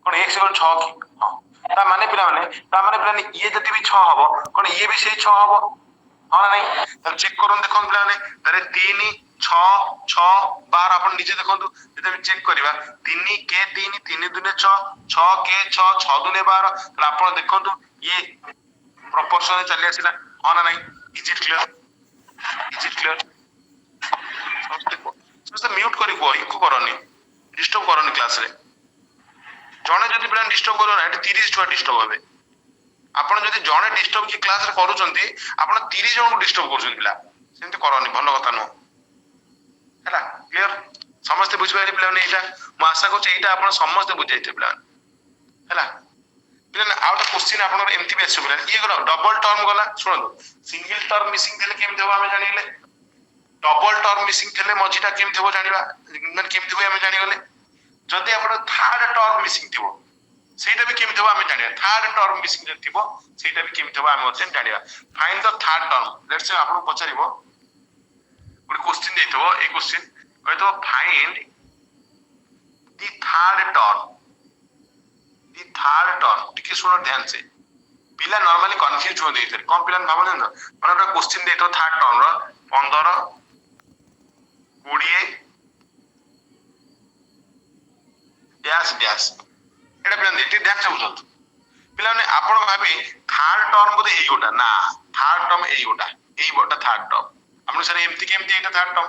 କଣ x ଇକ୍ୱାଲ 6 କି ହଁ ତା ମାନେ ପିଲାମାନେ ଇଏ ଯଦି ବି 6 ହବ କଣ ଇଏ ବି ସେଇ 6 ହବ ହଁ ନା ନାହିଁ ତାହେଲେ ଚେକ୍ କରନ୍ତୁ ଦେଖନ୍ତୁ ପିଲାମାନେ ତାହେଲେ 3 6 6 12 ଆପଣ ନିଜେ ଦେଖନ୍ତୁ ଯଦି ଆମେ ଚେକ୍ କରିବା 3 k 3 3 ଦୁନେ 6 6 k 6 6 ଦୁନେ 12 ତାହେଲେ ଆପଣ ଦେଖନ୍ତୁ ଇଏ ପ୍ରପୋର୍ସନରେ ଚାଲି ଆସିଲା ହଁ ନା ନାହିଁ ଇଜ ଇଟ୍ କ୍ଲିୟର ସମସ୍ତେ म्यूट କରି କୁହ ଇକୁ କରନି ଡିଷ୍ଟର୍ବ କରନି କ୍ଲାସ ରେ ଜଣେ ଯଦି ପିଲା ଡିଷ୍ଟର୍ବ କରିବ ନା ଏଠି 30 ଛୁଆ ଡିଷ୍ଟର୍ବ ହେବେ ଆପଣ ଯଦି ଜଣେ ଡିଷ୍ଟର୍ବ କି କ୍ଲାସ ରେ କରୁଛନ୍ତି ଆପଣ 30 ଜଣଙ୍କୁ ଡିଷ୍ଟର୍ବ କରୁଛନ୍ତି ପିଲା ସେମିତି କରନି ଭଲ କଥା ନୁହଁ ହେଲା କ୍ଲିୟର ସମସ୍ତେ ବୁଝିପାରିଲେ ପିଲାମାନେ ଏଇଟା ମୁଁ ଆଶା କରୁଛି ଏଇଟା ଆପଣ ସମସ୍ତେ ବୁଝାଇଥିବେ ପିଲାମାନେ ହେଲା ପିଲାମାନେ ଆଉ ଗୋଟେ କ୍ୱେଶ୍ଚିନ୍ ଆପଣଙ୍କର ଏମିତି ବି ଆସିବ ପିଲା ଇଏ ଗଲା ଡବଲ ଟର୍ମ ଗଲା ଶୁଣନ୍ତୁ ସିଙ୍ଗଲ ଟର୍ମ ମିସିଂ ଦେଲେ କେମିତି ହବ ଆମେ ଜାଣିଲେ ଡବଲ ଟର୍ମ ମିସିଂ ଥିଲେ ମଝିଟା କେମିତି ହବ ଜାଣିବା ମାନେ କେମିତି ହୁଏ ଆମେ ଜାଣିଗଲେ ଯଦି ଆପଣ ଥାର୍ଡ ଟର୍ମ ମିସିଂ ଥିବ ସେଇଟା ବି କେମିତି ହବ ଆମେ ଜାଣିବା ଥାର୍ଡ ଟର୍ମ ମିସିଂ ଯଦି ଥିବ ସେଇଟା ବି କେମିତି ହବ ଆମେ ମଧ୍ୟ ଜାଣିବା find the third term let's ସେ ଆପଣଙ୍କୁ ପଚାରିବ ଗୋଟେ क्वेश्चन ଦେଇଥିବ এই क्वेश्चन କହିଥିବ ଫାଇଣ୍ଡ ଦି ଥାର୍ଡ ଟର୍ମ ଟିକେ ଶୁଣ ଧ୍ୟାନ ସେ ପିଲା ନର୍ମାଲି କନଫ୍ୟୁଜ ହୁଅନ୍ତି ଏଇଥିରେ କଣ ପିଲା ଭାବନ୍ତି ନା ମାନେ ଗୋଟେ क्वेश्चन ଦେଇଥିବ ଥାର୍ଡ ଟର୍ମ ର 15 20 ଡ୍ୟାଶ ଡ୍ୟାଶ ଏଇଟା ପିଲା ଟିକେ ଧ୍ୟାନ ସେ ବୁଝନ୍ତୁ ପିଲାମାନେ ଆପଣ ଭାବି ଥାର୍ଡ ଟର୍ମ ବୋଧେ ଏଇ ଗୋଟା ନା ଥାର୍ଡ ଟର୍ମ ଏଇ ଗୋଟା ଥାର୍ଡ ଟର୍ମ ଆପଣ ସାର୍ ଏମିତି କେମିତି ଏଇଟା ଥାର୍ଡ ଟର୍ମ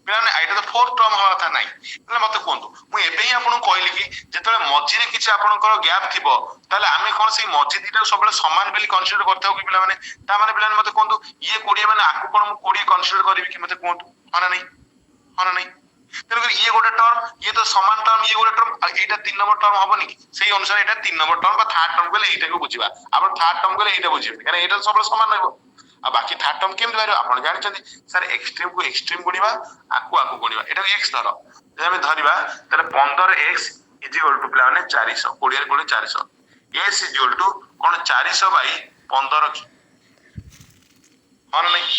ପିଲାମାନେ ଏଇଟା ତ ଫୋର୍ଥ ଟର୍ମ ହବା କଥା ନାହିଁ ତାହେଲେ ମତେ କୁହନ୍ତୁ ମୁଁ ଏବେ ହିଁ ଆପଣଙ୍କୁ କହିଲି କି ଯେତେବେଳେ ମଝିରେ କିଛି ଆପଣଙ୍କର ଗ୍ୟାପ୍ ଥିବ ତାହେଲେ ଆମେ କଣ ସେଇ ମଝି ଦିଟାକୁ ସବୁବେଳେ ସମାନ ବୋଲି କନସିଡର କରିଥାଉ କି ପିଲାମାନେ ତା ମାନେ ପିଲାମାନେ ମତେ କୁହନ୍ତୁ ଇଏ 20 ମାନେ ଆକୁ କଣ ମୁଁ 20 କନସିଡର କରିବି କି ମତେ କୁହନ୍ତୁ ହଁ ନା ନାହିଁ ତେଣୁକରି ଇଏ ଗୋଟେ ଟର୍ମ ଇଏ ତ ସମାନ ଟର୍ମ ଇଏ ଗୋଟେ ଟର୍ମ ଆଉ ଏଇଟା 3 ନମ୍ବର ଟର୍ମ ହବନି କି ସେଇ ଅନୁସାରେ ଏଇଟା 3 ନମ୍ବର ଟର୍ମ ବା ଥାର୍ଡ ଟର୍ମ କହିଲେ ଏଇଟାକୁ ବୁଝିବା ଆପଣ ଥାର୍ଡ ଟର୍ମ କହିଲେ ଏଇଟା ବୁଝିବେ କାରଣ ଏଇଟା ସବୁବେଳେ ସମାନ ରହିବ ଆଉ ବାକି ଥାର୍ଡ ଟର୍ମ କେମିତି ବାହାରିବ ଆପଣ ଜାଣିଛନ୍ତି ସାର୍ ଏକ୍ସଟ୍ରିମ କୁ ଏକ୍ସଟ୍ରିମ ଗୁଣିବା ଆକୁ ଗୁଣିବା ଏଟା x ଧର ଯଦି ଆମେ ଧରିବା ତାହେଲେ 15x ଇଜ ଇକ୍ୱାଲ ଟୁ ପିଲାମାନେ 400 20 ରେ ଗୁଣେ 400 s ଇଜ ଇକ୍ୱାଲ ଟୁ କଣ 400 ବାଇ 15 କି ହଁ ନା ନାହିଁ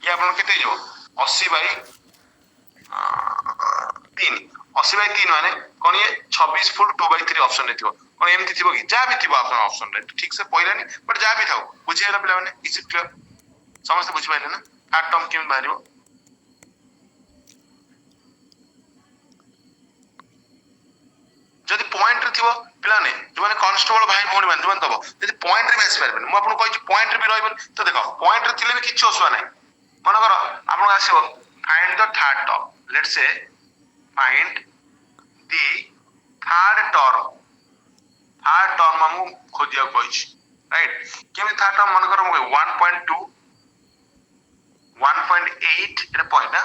ଇଏ ଆପଣ କେତେ ହେଇଯିବ 80 ବାଇ 3 80/3 ମାନେ କଣ ये 26 फुट 2/3 ऑप्शन रे थिबो कौन एमती थिबो कि जा भी थिबो आपन ऑप्शन रे ठीक से पइलानी बट जा भी थाओ बुझियला पिला माने इज इट क्लियर समस्त बुझि पाइले ना थर्ड टर्म केम बारिबो जदि पॉइंट रे थिबो पिला ने जो माने कांस्टेबल भाई भौणी मान जवन तबो जदि पॉइंट रे बेस पारबे मु आपन कहि पॉइंट रे भी रहबे तो देखो पॉइंट रे थिले भी किछ ओसवा नै मन करो आपन आसीबो find the third term let's say find the third term हमू खोजिया कहि राइट केमि थर्ड टर्म मन करो 1.2 1.8 एटा पॉइंट ना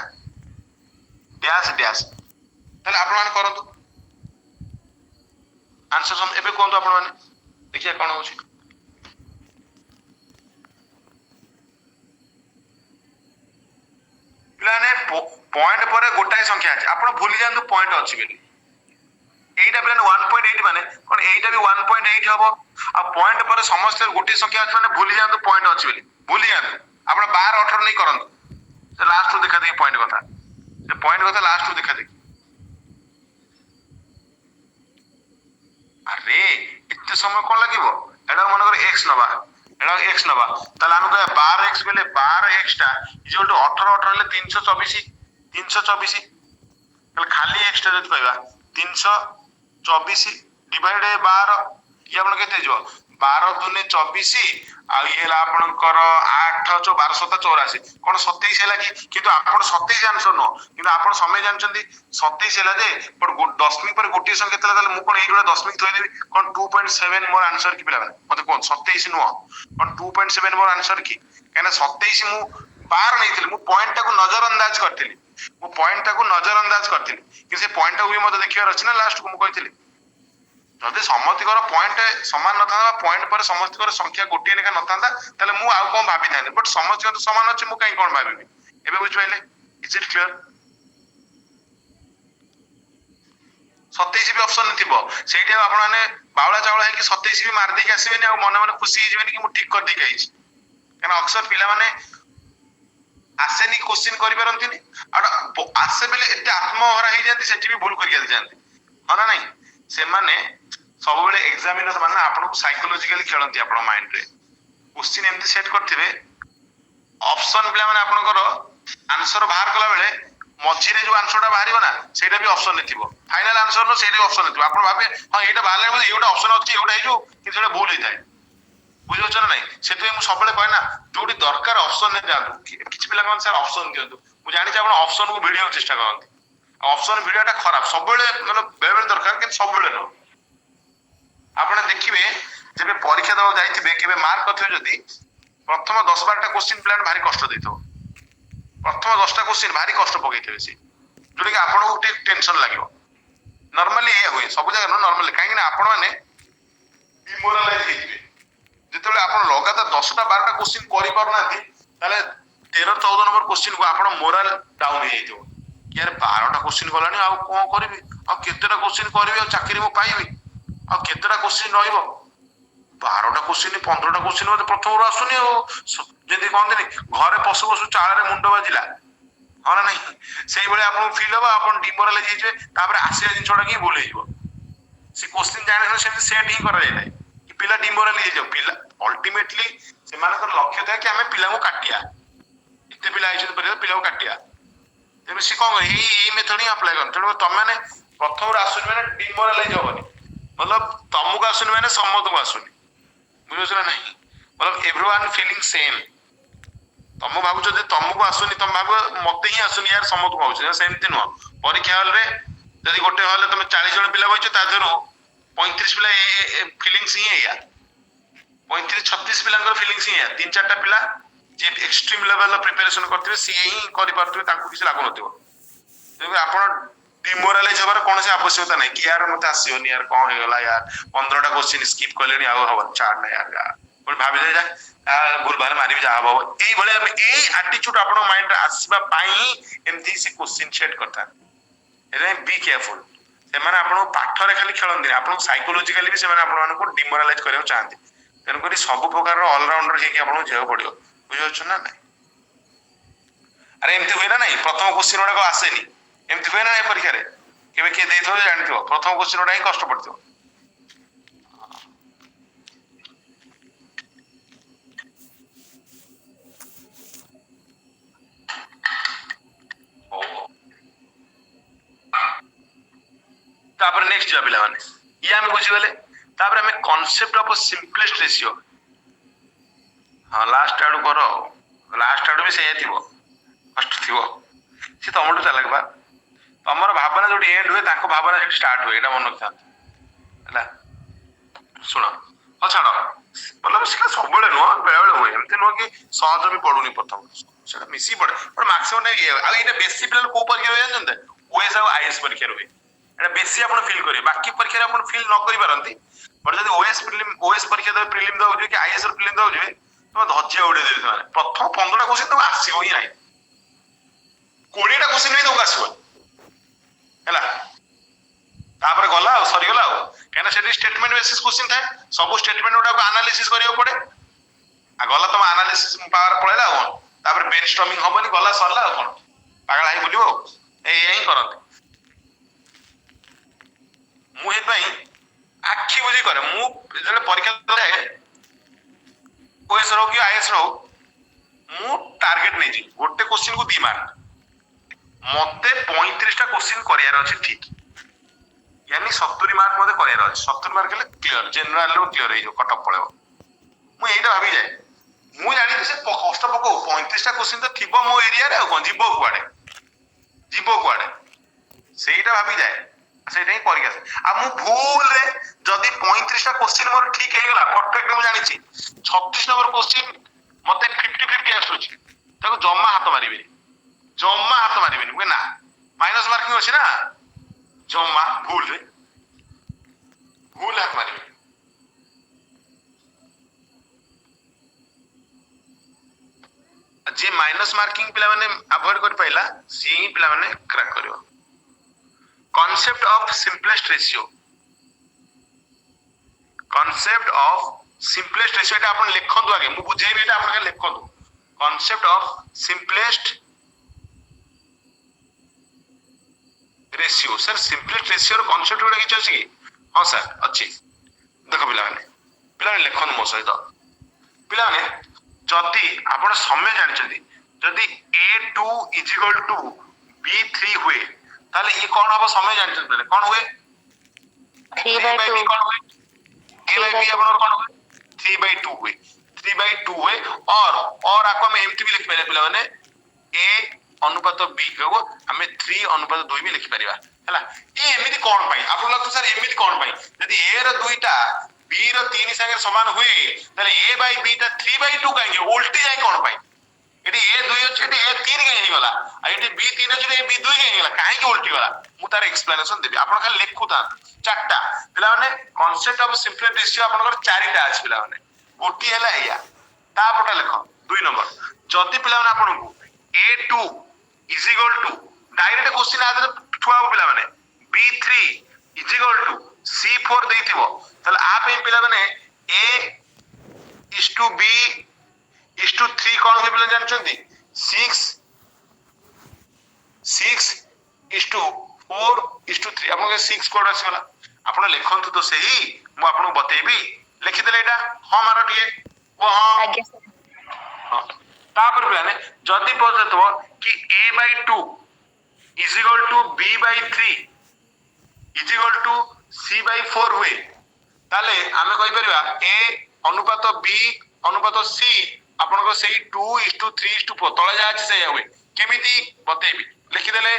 डैश डैश तले आपन मान करंतु आंसर सम एबे कोन तो आपन माने देखिए कोन होछि प्लाने पॉइंट पर गोटाई संख्या अछि आपन भूली जांतु पॉइंट अछि बेली एटा प्लान 1.8 माने कोन एटा भी 1.8 हबो आ पॉइंट पर समस्त गोटी संख्या अछि माने भूली जांतु पॉइंट अछि बेली भूली जांतु आपन 12 18 नै करंतु से लास्ट देखा दे पॉइंट कथा लास्ट देखा दे अरे इतने समय कौन लगिबो एडा मन कर x नबा ताले हम कह 12x बेले 12x टा इज टू 18 18 ले 324 ताले खाली x टा जति कहबा 324 डिवाइड 12 ये अपन केते जो 12 दुने 24 आ ये ला अपन कर 8 12 7 84 कोन 27 हैला कि किंतु आपण 27 आंसर नो किंतु आपण समय जानचंदी 27 हैला जे पर 10 पर गोटी संख्या केतला ताले मु कोन एइडा 10 थोइ देबी कोन 2.7 मोर आंसर कि पिला माने मते कोन 27 नो कोन 2.7 मोर आंसर कि केना 27 मु 12 नैथिली मु पॉइंट टा को नजरअंदाज करथिली कि से पॉइंट टा भी मते देखियार अछि ना लास्ट को मु कहिथिली जदि समतिकर पॉइंट समान न था पॉइंट पर समतिकर संख्या गोटे लेखा न था ताले मु आउ कोन भाबी थाने बट समस्त तो समान अछि मु काई कोन भाबी एबे बुझ पाइले इज इट क्लियर 27 भी ऑप्शन थिबो सेठी आपण माने बावळा चावळा है कि 27 भी मार दे के आसीबे नि आ मन मन खुशी हिजबे कि मु ठीक कर दे के आइछि कारण अक्सर पिला माने आसेनी क्वेश्चन करि परंतिनी आ आसे बेले एते आत्महरा हे जाती सेठी भी भूल करिया जानते हना नहीं से माने सब बेले एग्जामिनर माने आपन को साइकोलॉजिकली खेलंती आपन माइंड रे क्वेश्चन एमती सेट करथिबे ऑप्शन पिला माने आपन करो आंसर बाहर कला बेले मझी रे जो आंसर टा बाहरिबो ना सेटा भी ऑप्शन नेथिबो फाइनल आंसर नो सेटा ऑप्शन नेथिबो आपन भाबे हां एटा बाहरले बोले एटा ऑप्शन अछि एटा हे जो कि सेटा भूल हे जाय बुझो छ ना नहीं सेते मु सबले कहे ना जोडी दरकार ऑप्शन ने जादू किछ पिला कोन सर ऑप्शन दियंतु मु जानि छ आपन ऑप्शन को वीडियो चेष्टा करंती ऑप्शन वीडियो टा खराब सब बेले मतलब बेले दरकार कि सब बेले न आपण देखिबे जेबे परीक्षा दवा जाइथिबे केबे मार्क करथिबे जदी प्रथम 10 12 टा क्वेश्चन प्लान भारी कष्ट देथो प्रथम 10 टा क्वेश्चन भारी कष्ट पकैथिबे से जोडी कि आपण को टेंशन लागिवो नॉर्मली ए होय सब जगह नॉर्मली काहे कि आपण माने डिमोरलाइज हेथिबे जेतेबेले आपण लगातार 10 टा 12 टा क्वेश्चन करि परनाथि ताले 13 14 नंबर क्वेश्चन को आपण मोरल डाउन हे जइतो यार 12 टा क्वेश्चन गलानी आ कोन करबी आ केतेटा क्वेश्चन करबी आ चाकरी मु पाइबी आ केतेटा क्वेश्चन रहइबो 12 टा क्वेश्चन 15 टा क्वेश्चन मते प्रथम रो आसुनी आ जेदी कहंदिनी घरे पशु पशु चाळ रे मुंड बाजिला हना नहीं सेही बेले आपण फील होबा आपण डिमोरलाइज हेजबे तापर आसिया दिन छोडा की भूल हेजबो से क्वेश्चन जाने से सेट ही करा जाय नै कि पिला डिमोरलाइज हेजो पिला अल्टीमेटली से मानकर लक्ष्य था कि हमें पिला को काटिया इते पिला आइछ पर पिला को काटिया तेबे से कोन एई मेथड ही अप्लाई कर तेबे तम माने प्रथम आसुनी माने डिमोरलाइज होबनी मतलब तमको आसुनी माने सम्मत को आसुनी बुझछ ना नहीं मतलब एवरीवन फीलिंग सेम तम भाबु जे तमको आसुनी तम भाबु मते ही आसुनी यार सम्मत को आउछ सेमति न परीक्षा हॉल रे जदी गोटे हॉल तुम 40 जन पिला बइछ ता धरो 35 पिला फीलिंग्स ही है यार 35 36 पिलांकर फीलिंग्स ही है 3 4 टा पिला जे एक्सट्रीम लेवल प्रिपरेशन करथिबे सी ही करि पारथिबे तांको किछ लागो नथिबो तेबे आपण डिमोरलाइज होबार कोन से आवश्यकता नै कि यार मते आसीओनी यार कोन हे गला यार 15 टा क्वेश्चन स्किप करलेनी आउ हबो चार नै यार कोन भाबि दे जा भूल भाल मारि जा हबो एई भले एई एटीट्यूड आपण माइंड रे आसीबा पाई एमथि से क्वेश्चन सेट करता रे बी केयरफुल से माने आपण पाठ रे खाली खेलंदी आपण साइकोलॉजिकली भी से माने आपण को डिमोरलाइज करियो चाहंती तेन करी सब प्रकार ऑलराउंडर हे कि आपण जेव पड़ियो बुझछ ना नहीं अरे एमती हुए ना नहीं प्रथम क्वेश्चन गुड़ा आसेनी एमती हुए ना नहीं परीक्षा रे केबे के देइथो जानिथो प्रथम क्वेश्चन उडा ही कष्ट पड़थो तापर नेक्स्ट जा पिला माने ये हमें बुझी गले तापर हमें कांसेप्ट ऑफ सिंपलेस्ट रेशियो हां लास्ट आडू करो लास्ट आडू भी सही थिबो फर्स्ट थिबो से तमडू चला लगबा तमर भावना जो एंड हुए ताको भावना जे स्टार्ट हुए एटा मन रखता हला सुनो छाड़ मतलब से सब बेले नो बेले हुए एमते नो कि सहज भी पडुनी प्रथम सेटा मिसी पड़े पर मैक्सिमम ने आ एटा बेसी पिलन को परीक्षा होय जानते ओएस और आईएस परीक्षा हुए एटा बेसी आपण फील करे बाकी परीक्षा आपण फील न करि पारंती पर जदी ओएस परीक्षा दे प्रीलिम दो जे कि आईएस र प्रीलिम दो जे तो धज्य उडे दे माने प्रथम 15टा क्वेश्चन तो आसीबो ही नाही 20टा क्वेश्चन भी तो आसीबो हैला तापर गला सरी गला कहना सेठी स्टेटमेंट बेसिस क्वेश्चन था सब स्टेटमेंट उडा को एनालिसिस करियो पड़े आ गला तुम एनालिसिस पावर पळेला कोन तापर ब्रेनस्टॉर्मिंग होबनी गला सरला कोन पागल आई बोलिबो यही करते मु हे पई आखी बुझी करे मु जले परीक्षा दे ओएस रो कि आईएस रो मु टारगेट नै जी गोटे क्वेश्चन को 2 मार्क मते 35टा क्वेश्चन करियार अछि ठीक यानी 70 मार्क मते करियार अछि 70 मार्क ले क्लियर जनरल लो क्लियर हे जो कटअप पळेबो मु एटा भाबी जाय मु जानि से कष्ट पको 35टा क्वेश्चन तो थिबो मो एरिया रे कोन जीवो कुआडे सेटा भाबी जाय सेटा ही परीक्षा आ मु भूल रे जदी 35टा क्वेश्चन मोर ठीक हे गला परफेक्ट मु जानि छी 36 नंबर क्वेश्चन मते 50-50 आसुची ताको जम्मा हाथ मारिबेनी मु ना माइनस मार्किंग अछि ना जम्मा भूल हाथ मारिबेनी जे माइनस मार्किंग पिला माने अवॉइड कर पाइला सी ही पिला माने क्रैक करियो कांसेप्ट ऑफ सिंपलेस्ट रेशियो एटा आपण लिखंतु आगे मु बुझेबी एटा आपण लिखंतु concept of simplest ratio sir simplest ratio रो कांसेप्ट गुडा किछ अछि हां सर अछि देखो पिला माने लिखन मो सहित पिला माने जदी आपण समय जानि छथि जदी a2 = b3 हुए ताले ये कोन हो समय जानि छथि कोन हुए 3/2 कोन हुए a by b आपण कोन हुए 3/2 हुए 3/2 हुए और आपको हम एमटी भी लिख पाले पिला माने a अनुपात b को हमें 3 अनुपात 2 भी लिखि परिबा हला ए एमिति कोन पई आपन लगतो सर एमिति कोन पई यदि a रो 2टा b रो 3 संगे समान हुए ताले a by b ता 3/2 काहे उल्टी जाय कोन पई एटी a 2 अछि एटी a 3 काहे गला आ एटी b 3 अछि ए b 2 काहे गला काहे कि उल्टी गला मु तार एक्सप्लेनेशन देबी आपन खाली लिखुता चारटा पिला माने कांसेप्ट ऑफ सिंपल रेशियो आपन कर चारटा अछि पिला माने गोटी हला या ता पटा लिखो 2 नंबर जदी पिला माने आपन को a2 = डायरेक्ट क्वेश्चन आदर ठुआ पिला माने b3 = c4 देइथिबो तले आप ए पिला माने a:b:3 कोन हो पिला जानचंती 6:4:3 आपन के 6 कोड आसीला आपन लिखंतु तो सही मु आपन बतेबी लिखि देले एटा हां मारो दिए वो हां आज्ञा सर हां तापर पिलाने जदी पछतबो कि a/2 = b/3 = c/4 हुए ताले आमे कहि परिबा a अनुपात b अनुपात c आपन को सही 2:3:4 तळे जा अछि सही हुए केमिति बतेबी लिखि देले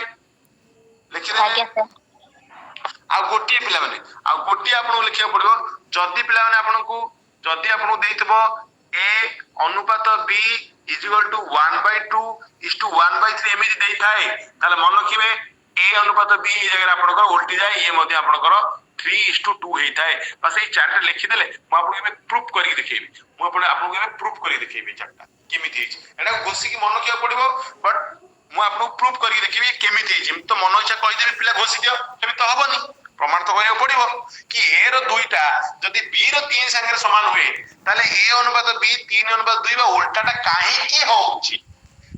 आज्ञा सर आ गोटी पिला माने आ गोटी आपन लिखिया पड़िबो जदी पिला माने आपन को जदी आपन देइतबो a अनुपात b = 1/2:1/3 एमिति देइ थाए ताले मन रखिबे a अनुपात b ए जगह आपन को उल्टी जाय ये मध्ये आपन को 3:2 हेइ थाए बस ए चार्ट लिखि देले म आपन के प्रूफ करी देखैबी म आपन के प्रूफ करी देखैबी चार्टटा केमिति हेइ एटा घोसी की मन रखिया पड़िबो बट मु आपन प्रूफ करी देखिबी केमिति हेइ जिम तो मन इच्छा कहि देबी पिला घोसी दियो केमि तो हबनी प्रमाण तो होय पड़िबो कि a रो 2टा जदी b रो 3 संगे समान हुए ताले a अनुपात b 3 अनुपात 2 बा उल्टाटा काहे की होउची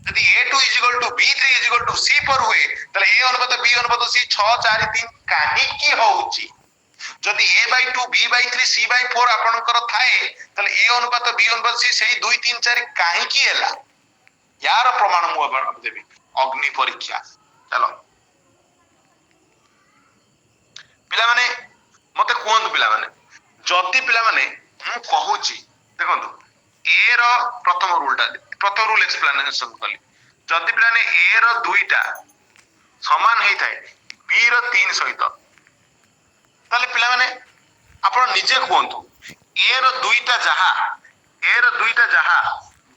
যদি A2 is equal to B3 is equal to C4 ହୁଏ ତାହେଲେ A ଅନୁପାତ B ଅନୁପାତ C 6 4 3 କାହିଁକି ହଉଛି? ଯଦି A/2 B/3 C/4 ଆପଣଙ୍କର ଥାଏ ତାହେଲେ A ଅନୁପାତ B ଅନୁପାତ C ସେଇ 2 3 4 କାହିଁକି ହେଲା? यार प्रमाण मु आपन देबी अग्नि परीक्षा चलो पिला माने मते कोन पिला माने जति पिला माने मु कहूची देखंतु ए रो प्रथम रूल एक्सप्लेनेशन कली जति पिला ने ए रो दुईटा समान हेई थाए बी रो 3 सहित ताले पिला माने आपण निजे कोंतु ए रो दुईटा जहा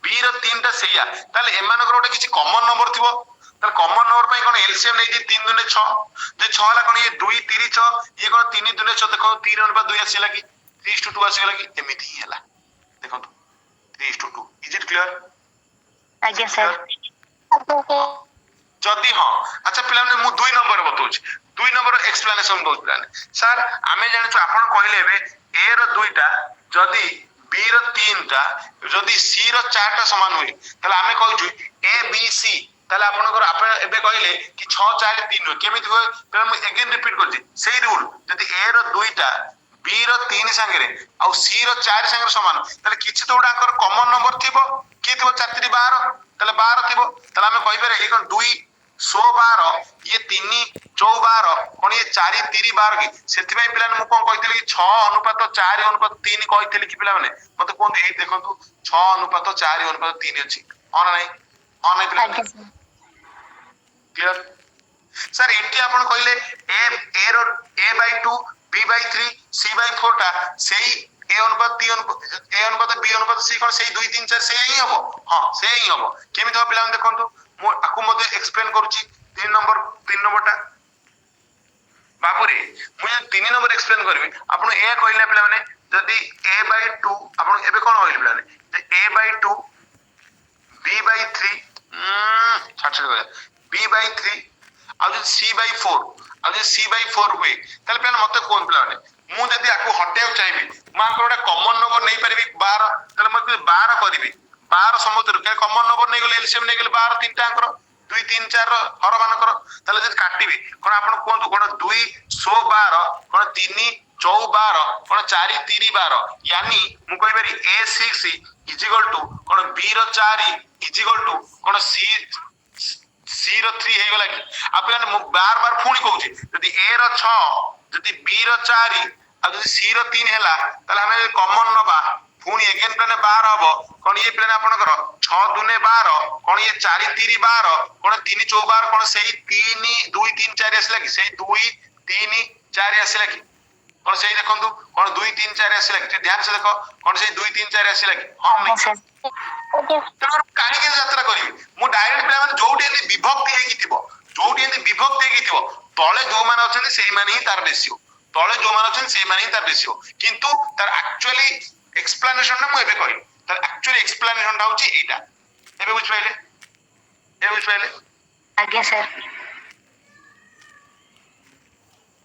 बी रो 3टा सेया ताले एमानकर गोटे किछि कॉमन नंबर थिबो ताले कॉमन नंबर पई कोन एलसीएम नै 3 दुने 6 जे 6 ला कोन ये 2 3 6 ये कोन 3 दुने 6 देखो 3 अनुपात 2 आसी लागी 3:2 आसी लागी एमिति ही हला देखो 3:2 इज इट क्लियर आज्ञा सर जदी हां अच्छा पिला ने मु 2 नंबर बतौछ 2 नंबर एक्सप्लेनेशन दो पिला ने सर आमे जानि छु आपण कहले एबे ए रो दुईटा जदी बी रो 3टा जदी सी रो 4टा समान होई तले आमे कहू छु ए बी सी तले आपनकर आपण एबे कहले कि 6 4 3 केमिति होय तले मु अगेन रिपीट करछि सेही रूल जदी ए रो दुईटा बी रो 3 संगे आ सी रो 4 संगे समान तले किछि तो उडाकर कॉमन नंबर थिबो कि थिबो 4 3 12 तले 12 थिबो तले आमे कहि पारे ए कोन 2 12 ये 3 14 कोन ये 4 3 12 की सेति पई पिला ने मु कोन कहितली कि 6 अनुपात 4 अनुपात 3 कहितली कि पिला माने मते कोन ए देखंतु 6 अनुपात 4 अनुपात 3 अछि ऑन नहीं पिला क्लियर सर एटी आपण कहले ए रो A/2 B/3 C/4 टा सेही ए अनुपात ए अनुपात B अनुपात C कोन सेही 2 3 4 सेही ही हबो हां सेही ही हबो केमिति हो पिला माने देखंतु मु आकु मध्ये एक्सप्लेन करूची 3 नंबर टा बाबूरे मु 3 नंबर एक्सप्लेन करबी आपण ए कहले पिला माने जदी A/2 आपण एबे कोन होइल पिला माने A/2 B/3 छाछ B/3 आ जो C/4 आ जो C/4 हुए तले पिला मते कोन पिला माने मु जदी आकु हटेउ चाहिबी मा कोडा कॉमन नंबर नै परबी 12 तले मते 12 करबी 12 समुद्र के कॉमन नंबर नै गेले एलसीएम नै गेले 12 तीन टांकर 2 3 4 हर मानकर तले जदी काटिबी कोन आपण कोन कोन 2 12 कोन 3 14 कोन 4 3 12 यानी मु कहि बारी A6 इज इक्वल टू कोन B रो 4 इज इक्वल टू कोन C रो 3 हे गला कि आपन मु बार बार फुणी कहूची जदी A रो 6 जदी B रो 4 आ जदी C रो 3 हैला तले हमें कॉमन नबा फुणी अगेन प्लान 12 हबो कोन ये प्लान आपन कर 6 दुने 12 कोन ये 4 3 12 कोन 3 14 कोन सेही 3 2 3 4 आसला कि सेही 2 3 4 आसला कि कोन सेही देखंतु कोन 2 3 4 आसला कि ध्यान से देखो कोन सेही 2 3 4 आसला कि हां नहीं तमर काहे के यात्रा करी मु डायरेक्ट प्लान जोडी एंदी विभक्ति हे की थिबो जोडी एंदी विभक्ति हे की थिबो तळे जो मान अछन सेही मान ही तार रेशियो तळे जो मान अछन सेही मान ही तार रेशियो किंतु तार एक्चुअली एक्सप्लेनेशन ना मु एबे कहि तार एक्चुअली एक्सप्लेनेशन होउची एटा एबे बुझ पाइले आज्ञा सर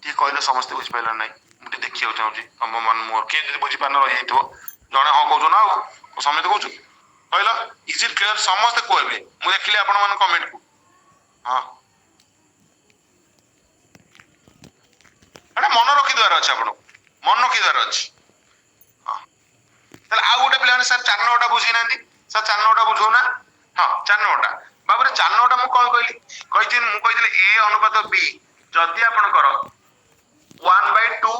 ती कहले समस्त बुझ पाइला नै मुटे देखियो चाहूची हम मन मोर के जदी बुझी पान रहि थो जने हां कहू ना को समेत कहू कहला इज इट क्लियर समस्त कहबे मु देखिले आपण मन कमेंट को हां अरे मन रखि द्वार अछि आपण मन रखि द्वार अछि हां तले आ गोटे प्लान सर 4 नोटा बुझी नांती सर 4 नोटा बुझो ना हां 4 नोटा बाबरे 4 नोटा मु कोन कहली मु कहिदिले A अनुपात B जदी आपण कर 1/2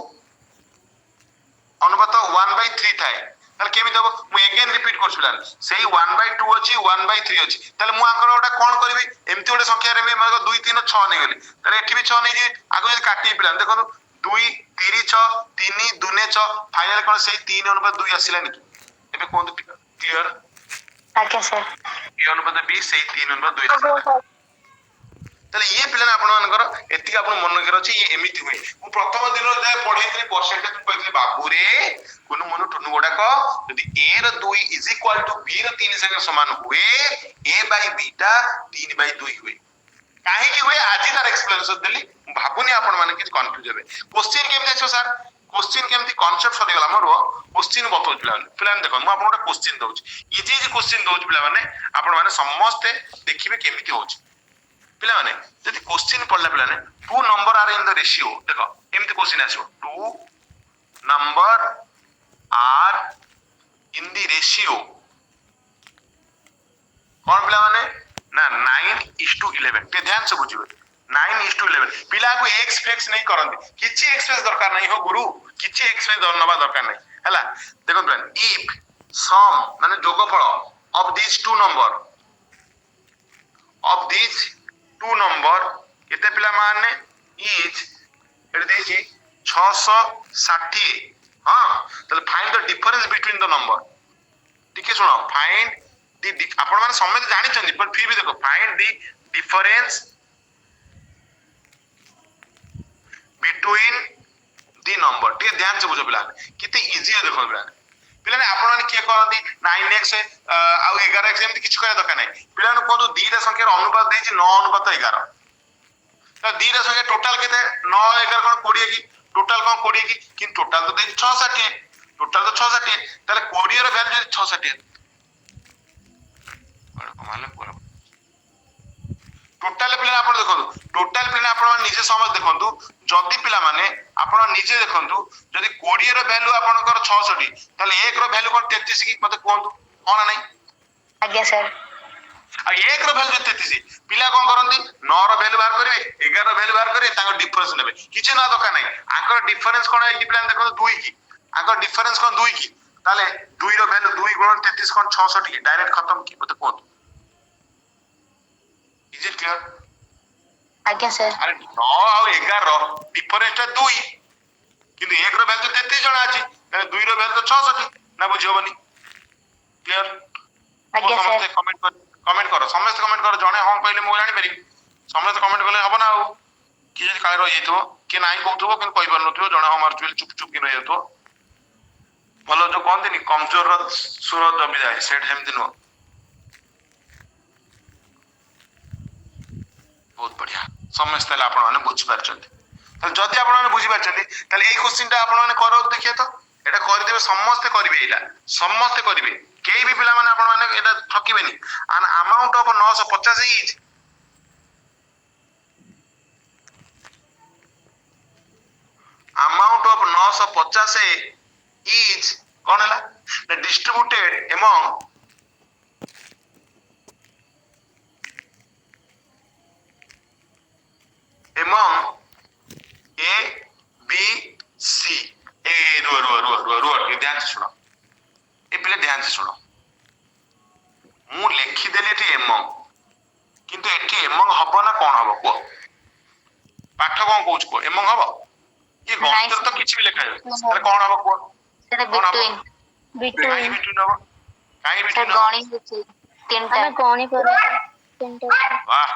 अनुपात 1/3 थाए ताले केमि दबो मु अगेन रिपीट करछु प्लान सेही 1/2 अछि 1/3 अछि ताले मु आंकर ओटा कोन करबी एम्ति ओटे संख्या रे मे 2 3 6 नै गेली ताले एठी भी 6 नै जे आगो जे काटी प्लान देखो 2 3 6 3 2 6 फाइनल कोन सेही 3 अनुपात 2 आसिला नि एबे कोन क्लियर आज्ञा सर A अनुपात B सेही 3 अनुपात 2 आसिला तले ये पिलन आपण मानकर एति आपण मन रखिर अछि ये एमिति हुए मु प्रथम दिन जे पढैतली परसेंटेज कहतली बाबू रे कोन मन टुनु गोडा को यदि A रो 2 इज इक्वल टू B रो 3 संगे समान हुए A/B टा 3/2 हुए काहे कि हुए आज तार एक्सप्लेनेशन देली भाबुनी आपण माने कि कंफ्यूज हेबे क्वेश्चन केम देखो सर क्वेश्चन केमती कांसेप्ट सरी गला मोर क्वेश्चन बतौ पिला देखो मैं आपन क्वेश्चन दउछि इजी इजी क्वेश्चन दउछि पिला माने आपन माने समस्त देखिबे केमिति होछि पिला माने जदि क्वेश्चन पढ़ला पिला ने two number are in the ratio देखो एमती क्वेश्चन आसो two number are in the ratio कौन पिला माने ना 9:11 ते ध्यान से बुझिबे 9:11 पिला को एक्स फेक्स नहीं करंती किछि एक्सप्रेस दरकार नहीं हो गुरु किछि एक्सप्रेस नबा दरकार नहीं हला देखो फ्रेंड इफ सम माने जोगफल ऑफ दिस टू नंबर केते पिला माने इज एट देछि 660 हां तले find the difference between the number ठीक है सुनो फाइंड द आपण माने समझ जानि चंदी पर फिर भी देखो find the difference between the number ठीक ध्यान से बुझो पिला किते इजी है देखो पिला पिला ने आपण माने के करंती 9x आ 11x एमती किछ करे दरकार नै पिला ने कोदो दीटा संख्या रो अनुपात देछि 9 अनुपात 11 तो दीटा संख्या टोटल केते 9 11 कोन 20 की टोटल कोन 20 की किन टोटल तो देछि 660 टोटल तो 660 ताले 20 रो वैल्यू 660 बड़ कमाल पूरा टोटल पिला आपण देखंतु टोटल पिला आपण निजे समझ देखंतु जदी पिला माने आपण निजे देखंतु जदी 20 रो वैल्यू आपनकर 66 ताले 1 रो वैल्यू कोन 33 की मते कोंतु कोन नै आज्ञा सर आ 1 रो वैल्यू 33 पिला कोन करंती 9 रो वैल्यू बाहर करिवे 11 रो वैल्यू बाहर करिवे ताको डिफरेंस नेबे किछि ना दरकार नै आकर डिफरेंस कोन है पिला देखंतु 2 की आकर डिफरेंस कोन 2 की ताले 2 रो वैल्यू 2 गुणन 33 कोन 66 डायरेक्ट खत्म की मते कोंतु इज इट क्लियर आज्ञा सर अरे 9 और 11 डिफरेंस ता 2 किंतु 1 रो वैल्यू 33 जणा अछि ताले 2 रो वैल्यू तो 66 ना बुझियोबनी क्लियर आज्ञा सर कमेंट करो समस्त कमेंट करो जणे हां कहले मो जानि परि समस्त कमेंट कले हबो ना आ कि जे काले रहि जइतो कि नाही कहथबो कि कहि पर नथियो जणे हम मारचुल चुप चुप कि रहि जइतो भलो जो कोन दिनी कमजोर रो सुर दबि जाय सेट हेम दिनो बहुत बढ़िया समस्त ताले आपण माने बुझि पारछन्ती ताले जदि आपण माने बुझि पारछन्ती ताले एई क्वेश्चन ता आपण माने करो देखिए तो एटा कर देबे समस्त करिवे एला समस्त करिवे केई भी पिला माने आपण माने एटा ठकिबेनी an amount of 950 is amount of 950 is कौन है the distributed among A B C ए रो ध्यान से सुनो ए पिले ध्यान से सुनो मु लिखि देली एटी एमंग किंतु एटी एमंग हबो ना कोन हबो को पाठ कोन कहूछ को एमंग हबो ये गणित तो किछि भी लिखा है ताले कोन हबो को सेटा बिटवीन हबो काई बिटवीन गणित तीनटा हम गणित करू तीनटा वाह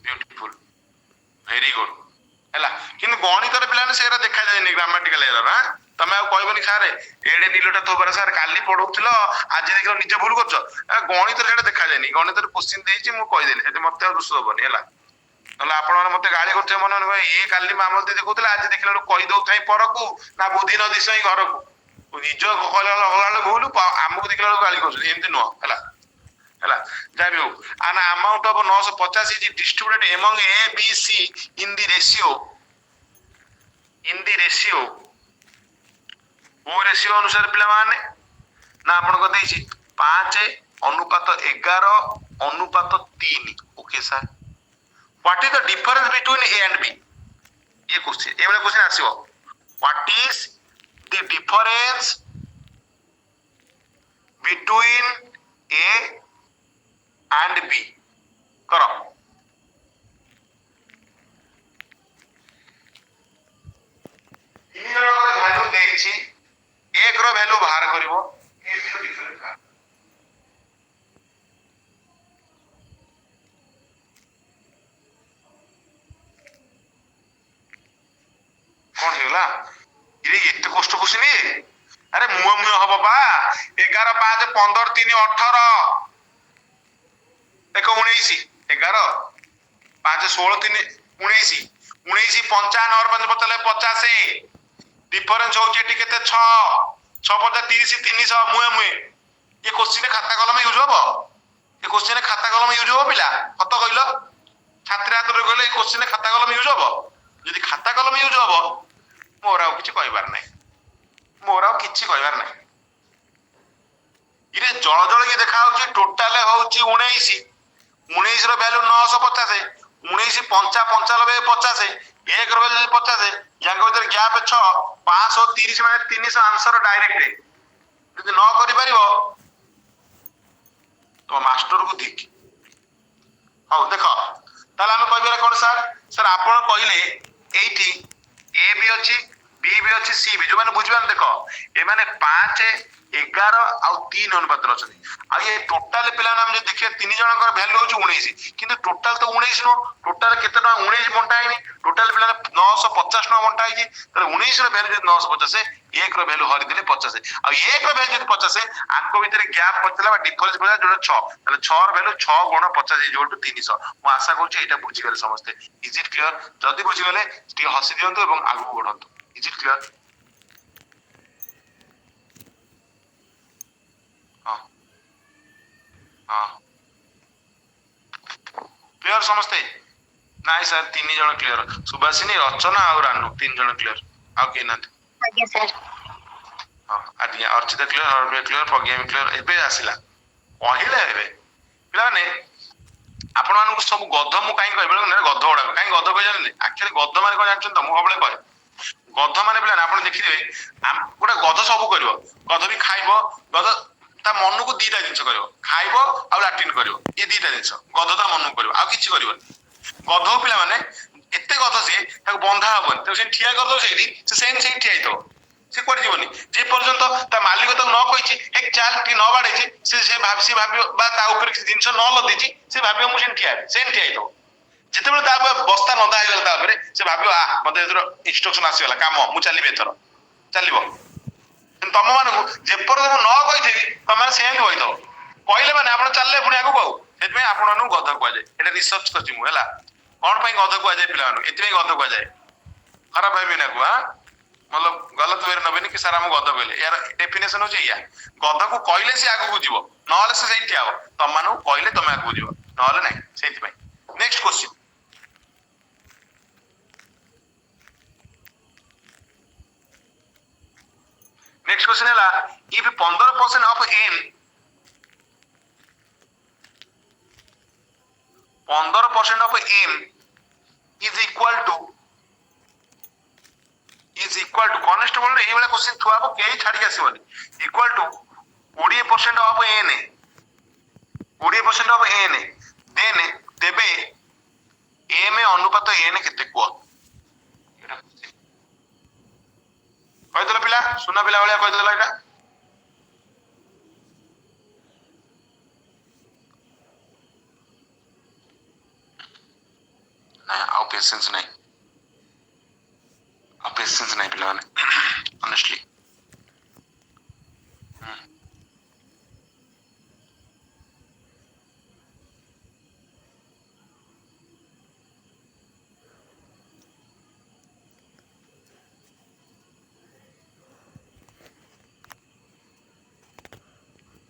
ब्यूटीफुल वेरी गुड हैला किन गणित रे पिलाने सेरा देखा जाय नि ग्रामेटिकल एरर हां तमे आ कहबनी सारे एडे नीलटा तो बरा सर काली पढौथिलो आज देखलो निजे भूल करछो गणित रे सेटा देखा जाय नि गणित रे क्वेश्चन देछि मु कहि देली एते मते रुस होबनी हैला नला आपण माने मते गाली करथे मन ए काली मामल दे देखौतला आज देखलो कहि दउ थाई परकू ना बुद्धि न दिसई घरकू निज कहला भूल हमकु देखलो गाली करछ एमति न हैला हैला जा भी हो an amount of 950 is distributed among A B C in the ratio वो रेशियो अनुसार पिला माने ना आपण को देछि 5:11:3 okay sir what is the difference between A and B ये क्वेश्चन ए वाला क्वेश्चन आसीबो what is the difference between A and B करो तीन रो वैल्यू देछि एक रो वैल्यू बाहर करिवो ए रो डिफरेंस का कोन हेला इरे एते कष्ट क्वेश्चन अरे मुआ हो बाबा 11 5 15 3 18 देखो 19 11 5 16 3 19 19 55 और 5 55 डिफरेंस होची एटी केते 6 6 पता 30 300 मुए मुए ये क्वेश्चन खाता कलम यूज हबो ये क्वेश्चन खाता कलम यूज हबो पिला कत कहिलो छात्र हाथ रे कहले क्वेश्चन खाता कलम यूज हबो यदि खाता कलम यूज हबो मोर आउ किछि कहबार नै मोर आउ किछि कहबार नै इरे जळ जळ के देखा होची टोटल होची 19 19 रो वैल्यू 950 19 पंचा 95 50 एक रो वैल्यू 50 यांग भीतर गैप 6 530 माने 300 आंसर डायरेक्ट यदि न करि परिबो तो मास्टर को ठीक हौ देखो ताले हम कहबेला कोन सर सर आपण कहले एठी ए भी अछि बी भी अछि सी भी जो माने बुझबान देखो ए माने 5 11 आ 3 अनुपात अछि आ ये टोटल पिला नाम जे देखिए तीन जन कर वैल्यू होची 19 किंतु टोटल तो 19 नो टोटल केते ना 19 बंटा हैनी टोटल पिला 950 नो बंटा हैची त 19 रो वैल्यू 950 एक रो वैल्यू हरि दिले 50 आ एक रो वैल्यू 50 आको भीतर गैप पचला बा डिफरेंस पड़ा जो 6 ताले 6 रो वैल्यू 6 गुण 50 इज इक्वल टू 300 मु आशा करछि एटा बुझि गेले समस्त इज इट क्लियर जदी बुझि गेले टी हसी दियंतु एवं आगु बढ़ंतु इज इट क्लियर हां हां क्लियर समस्ते नाइ सर तीन जन क्लियर सुभाषिनी रचना और रानू तीन जन क्लियर आउ के नाथ आज्ञा सर हां आज्ञा अर्चिता क्लियर और क्लियर प्रज्ञा क्लियर एबे आसिला पहिले एबे पिला ने आपण मानक सब गध मु काई कहबे ना गध उडा काई गध कह जाने एक्चुअली गध माने कोन जानछन त मु हबले कह गध माने पिला आपण देखिबे गोटा गध सब करबो गध भी खाइबो गध ता मन को दीटा जिंस करबो खाइबो आ लैट्रिन करबो ये दीटा जिंस गध ता मन को करबो आ किछि करबो गध पिला माने एते गध से ताको बंधा हबन तो से ठिया कर दो सेठी से सेम से ठिया हितो से कोड जीवनी जे पर्यंत ता मालिक तो न कहिछि एक चाल टी न बाडे से भाबी बा ता ऊपर किछि जिंस न लदिछि से भाबियो मु सेम ठिया हितो जेतेबेले ता बस्ता नदा हेगल ता ऊपर से भाबियो आ मते एथरो इंस्ट्रक्शन आसी गला काम मु चलीबे एथरो चलीबो तम मानू जे पर्यंत न कहिथिबि तम माने सेम होइतो कहले माने आपण चलले पुणी आगु कहू सेतमे आपण मानू गध कुआ जाय एटा रिसर्च करछि मु हला कोन पई गध कुआ जाय पिला मानू एतमे गध कुआ जाय खराब भाई बिना कुआ मतलब गलत वे नबेनी कि सर हम गध कहले यार डेफिनेशन हो या गध को कहले से आगु को जीवो नहले से सेठी आबो तम मानू कहले तमे आगु जीवो नहले नै सेति पई नेक्स्ट क्वेश्चन नेक्स्ट क्वेश्चन है if 15% of n 15% of m is equal to constable रे एबेला क्वेश्चन थुआबो केही छाडी आसीबनी equal to 20% of n 20% of n then देबे m अनुपात n केते को एटा कहि देला पिला सुना पिला वाला कहि देला एटा ना आउ पेशेंस नहीं पिला ऑनेस्टली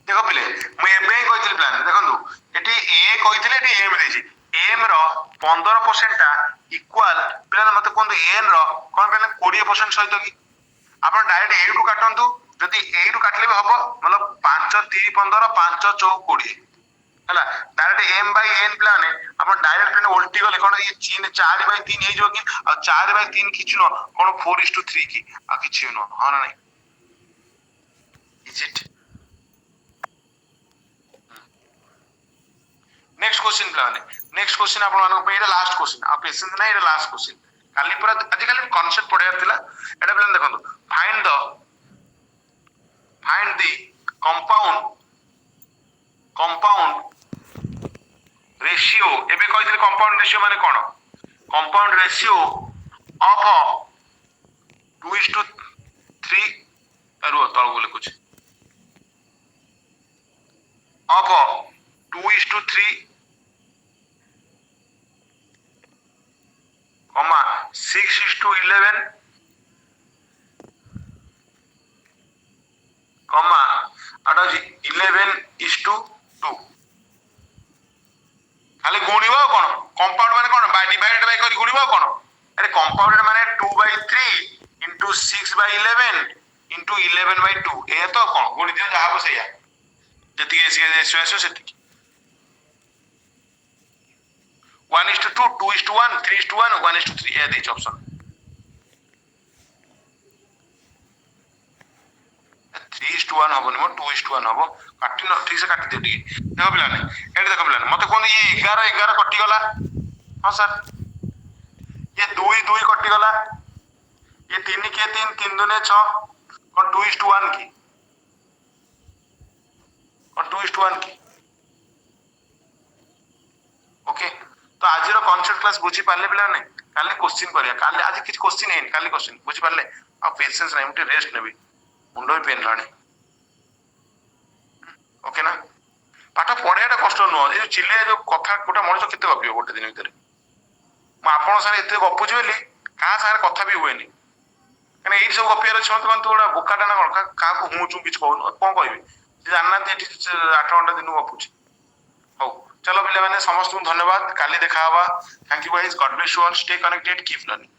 देखो पिले मु एबे कहितली प्लान देखंतु एटी ए कहितले एटी एम देछि एम रो 15% ता इक्वल पिला मते कोन एन रो कोन पिला 20% सहित कि आपण डायरेक्ट ए टू काटंतु जदी ए टू काटले भी हबो मतलब 5 3 15 5 4 20 हला direct M by N plan आपण डायरेक्ट ने उल्टी गले कोन ये चीन 4 बाय 3 हे जो कि आ 4 बाय 3 खिचनो कोन 4:3 की आ किछि नो हां ना नहीं is it next question plan next question आपण मानको पे एटा लास्ट क्वेश्चन आ पेशेंस नै एटा लास्ट क्वेश्चन काली पूरा आज काली कांसेप्ट पढियार थिला एटा प्लान देखंतु फाइंड द कंपाउंड रेशियो एबे कहितले कंपाउंड रेशियो माने कोन कंपाउंड रेशियो ऑफ 2:3 रो तळ बोले कुछ ऑफ 2:3 6:11 11:2 খালি গুণিব কোন কম্পাউন্ড মানে কোন বাই ডিভাইডেড বাই করে গুণিব কোন আরে কম্পাউন্ডেড মানে 2/3 ইনটু 6/11 ইনটু 11/2 এ তো কোন গুণি দিও যাহাব সেইয়া যেতিকি রেশিও আসে সেতিকি 1:2 2:1 3:1 1:3 এ দিছ অপশন 3:1 হবনি মো 2:1 হব কাটি ন ঠিক সে কাটি দিও টিকে দেখো পিলানে এটি দেখো পিলানে মতে কোন ये 11 11 কটি গলা हां सर ये 2 2 कटि गला ये 3 के 3 3 दुने 6 और 2:1 की और 2:1 की ओके तो आज रो कॉन्सेप्ट क्लास बुझी पाले पिला ने काले क्वेश्चन करिया काले आज किछ क्वेश्चन है काले क्वेश्चन बुझी पाले आ पेशेंस नहीं मुटे रेस्ट नेबी मुंडो भी पेन लाने ओके ना पाठ पढ़ाटा कष्ट नुह ये चिल्ले जो कथा गोटा मनुष्य केते गपियो गोटे दिन भितर ମୁଁ ଆପଣଙ୍କ ସାଙ୍ଗରେ ଏତେ ଗପୁଛି ବୋଲି କାହା ସାଙ୍ଗରେ କଥା ବି ହୁଏନି କାରଣ ଏଇଠି ସବୁ ଗପିବାର ଅଛି ମତେ ମାନେ ତୁ ଗୋଟେ ବୋକାଟା ନା କଣ କାହାକୁ ହୁଁ ଚୁଁ କିଛି କହୁନୁ କଣ କହିବି ସେ ଜାଣିନାହାନ୍ତି ଏଠି 8 ଘଣ୍ଟା ଦିନକୁ ଗପୁଛି ହଉ ଚलो ପିଲାମାନେ ସମସ୍ତଙ୍କୁ ଧନ୍ୟବାଦ କାଲି ଦେଖା ହବା thank you guys God bless you all stay connected keep learning.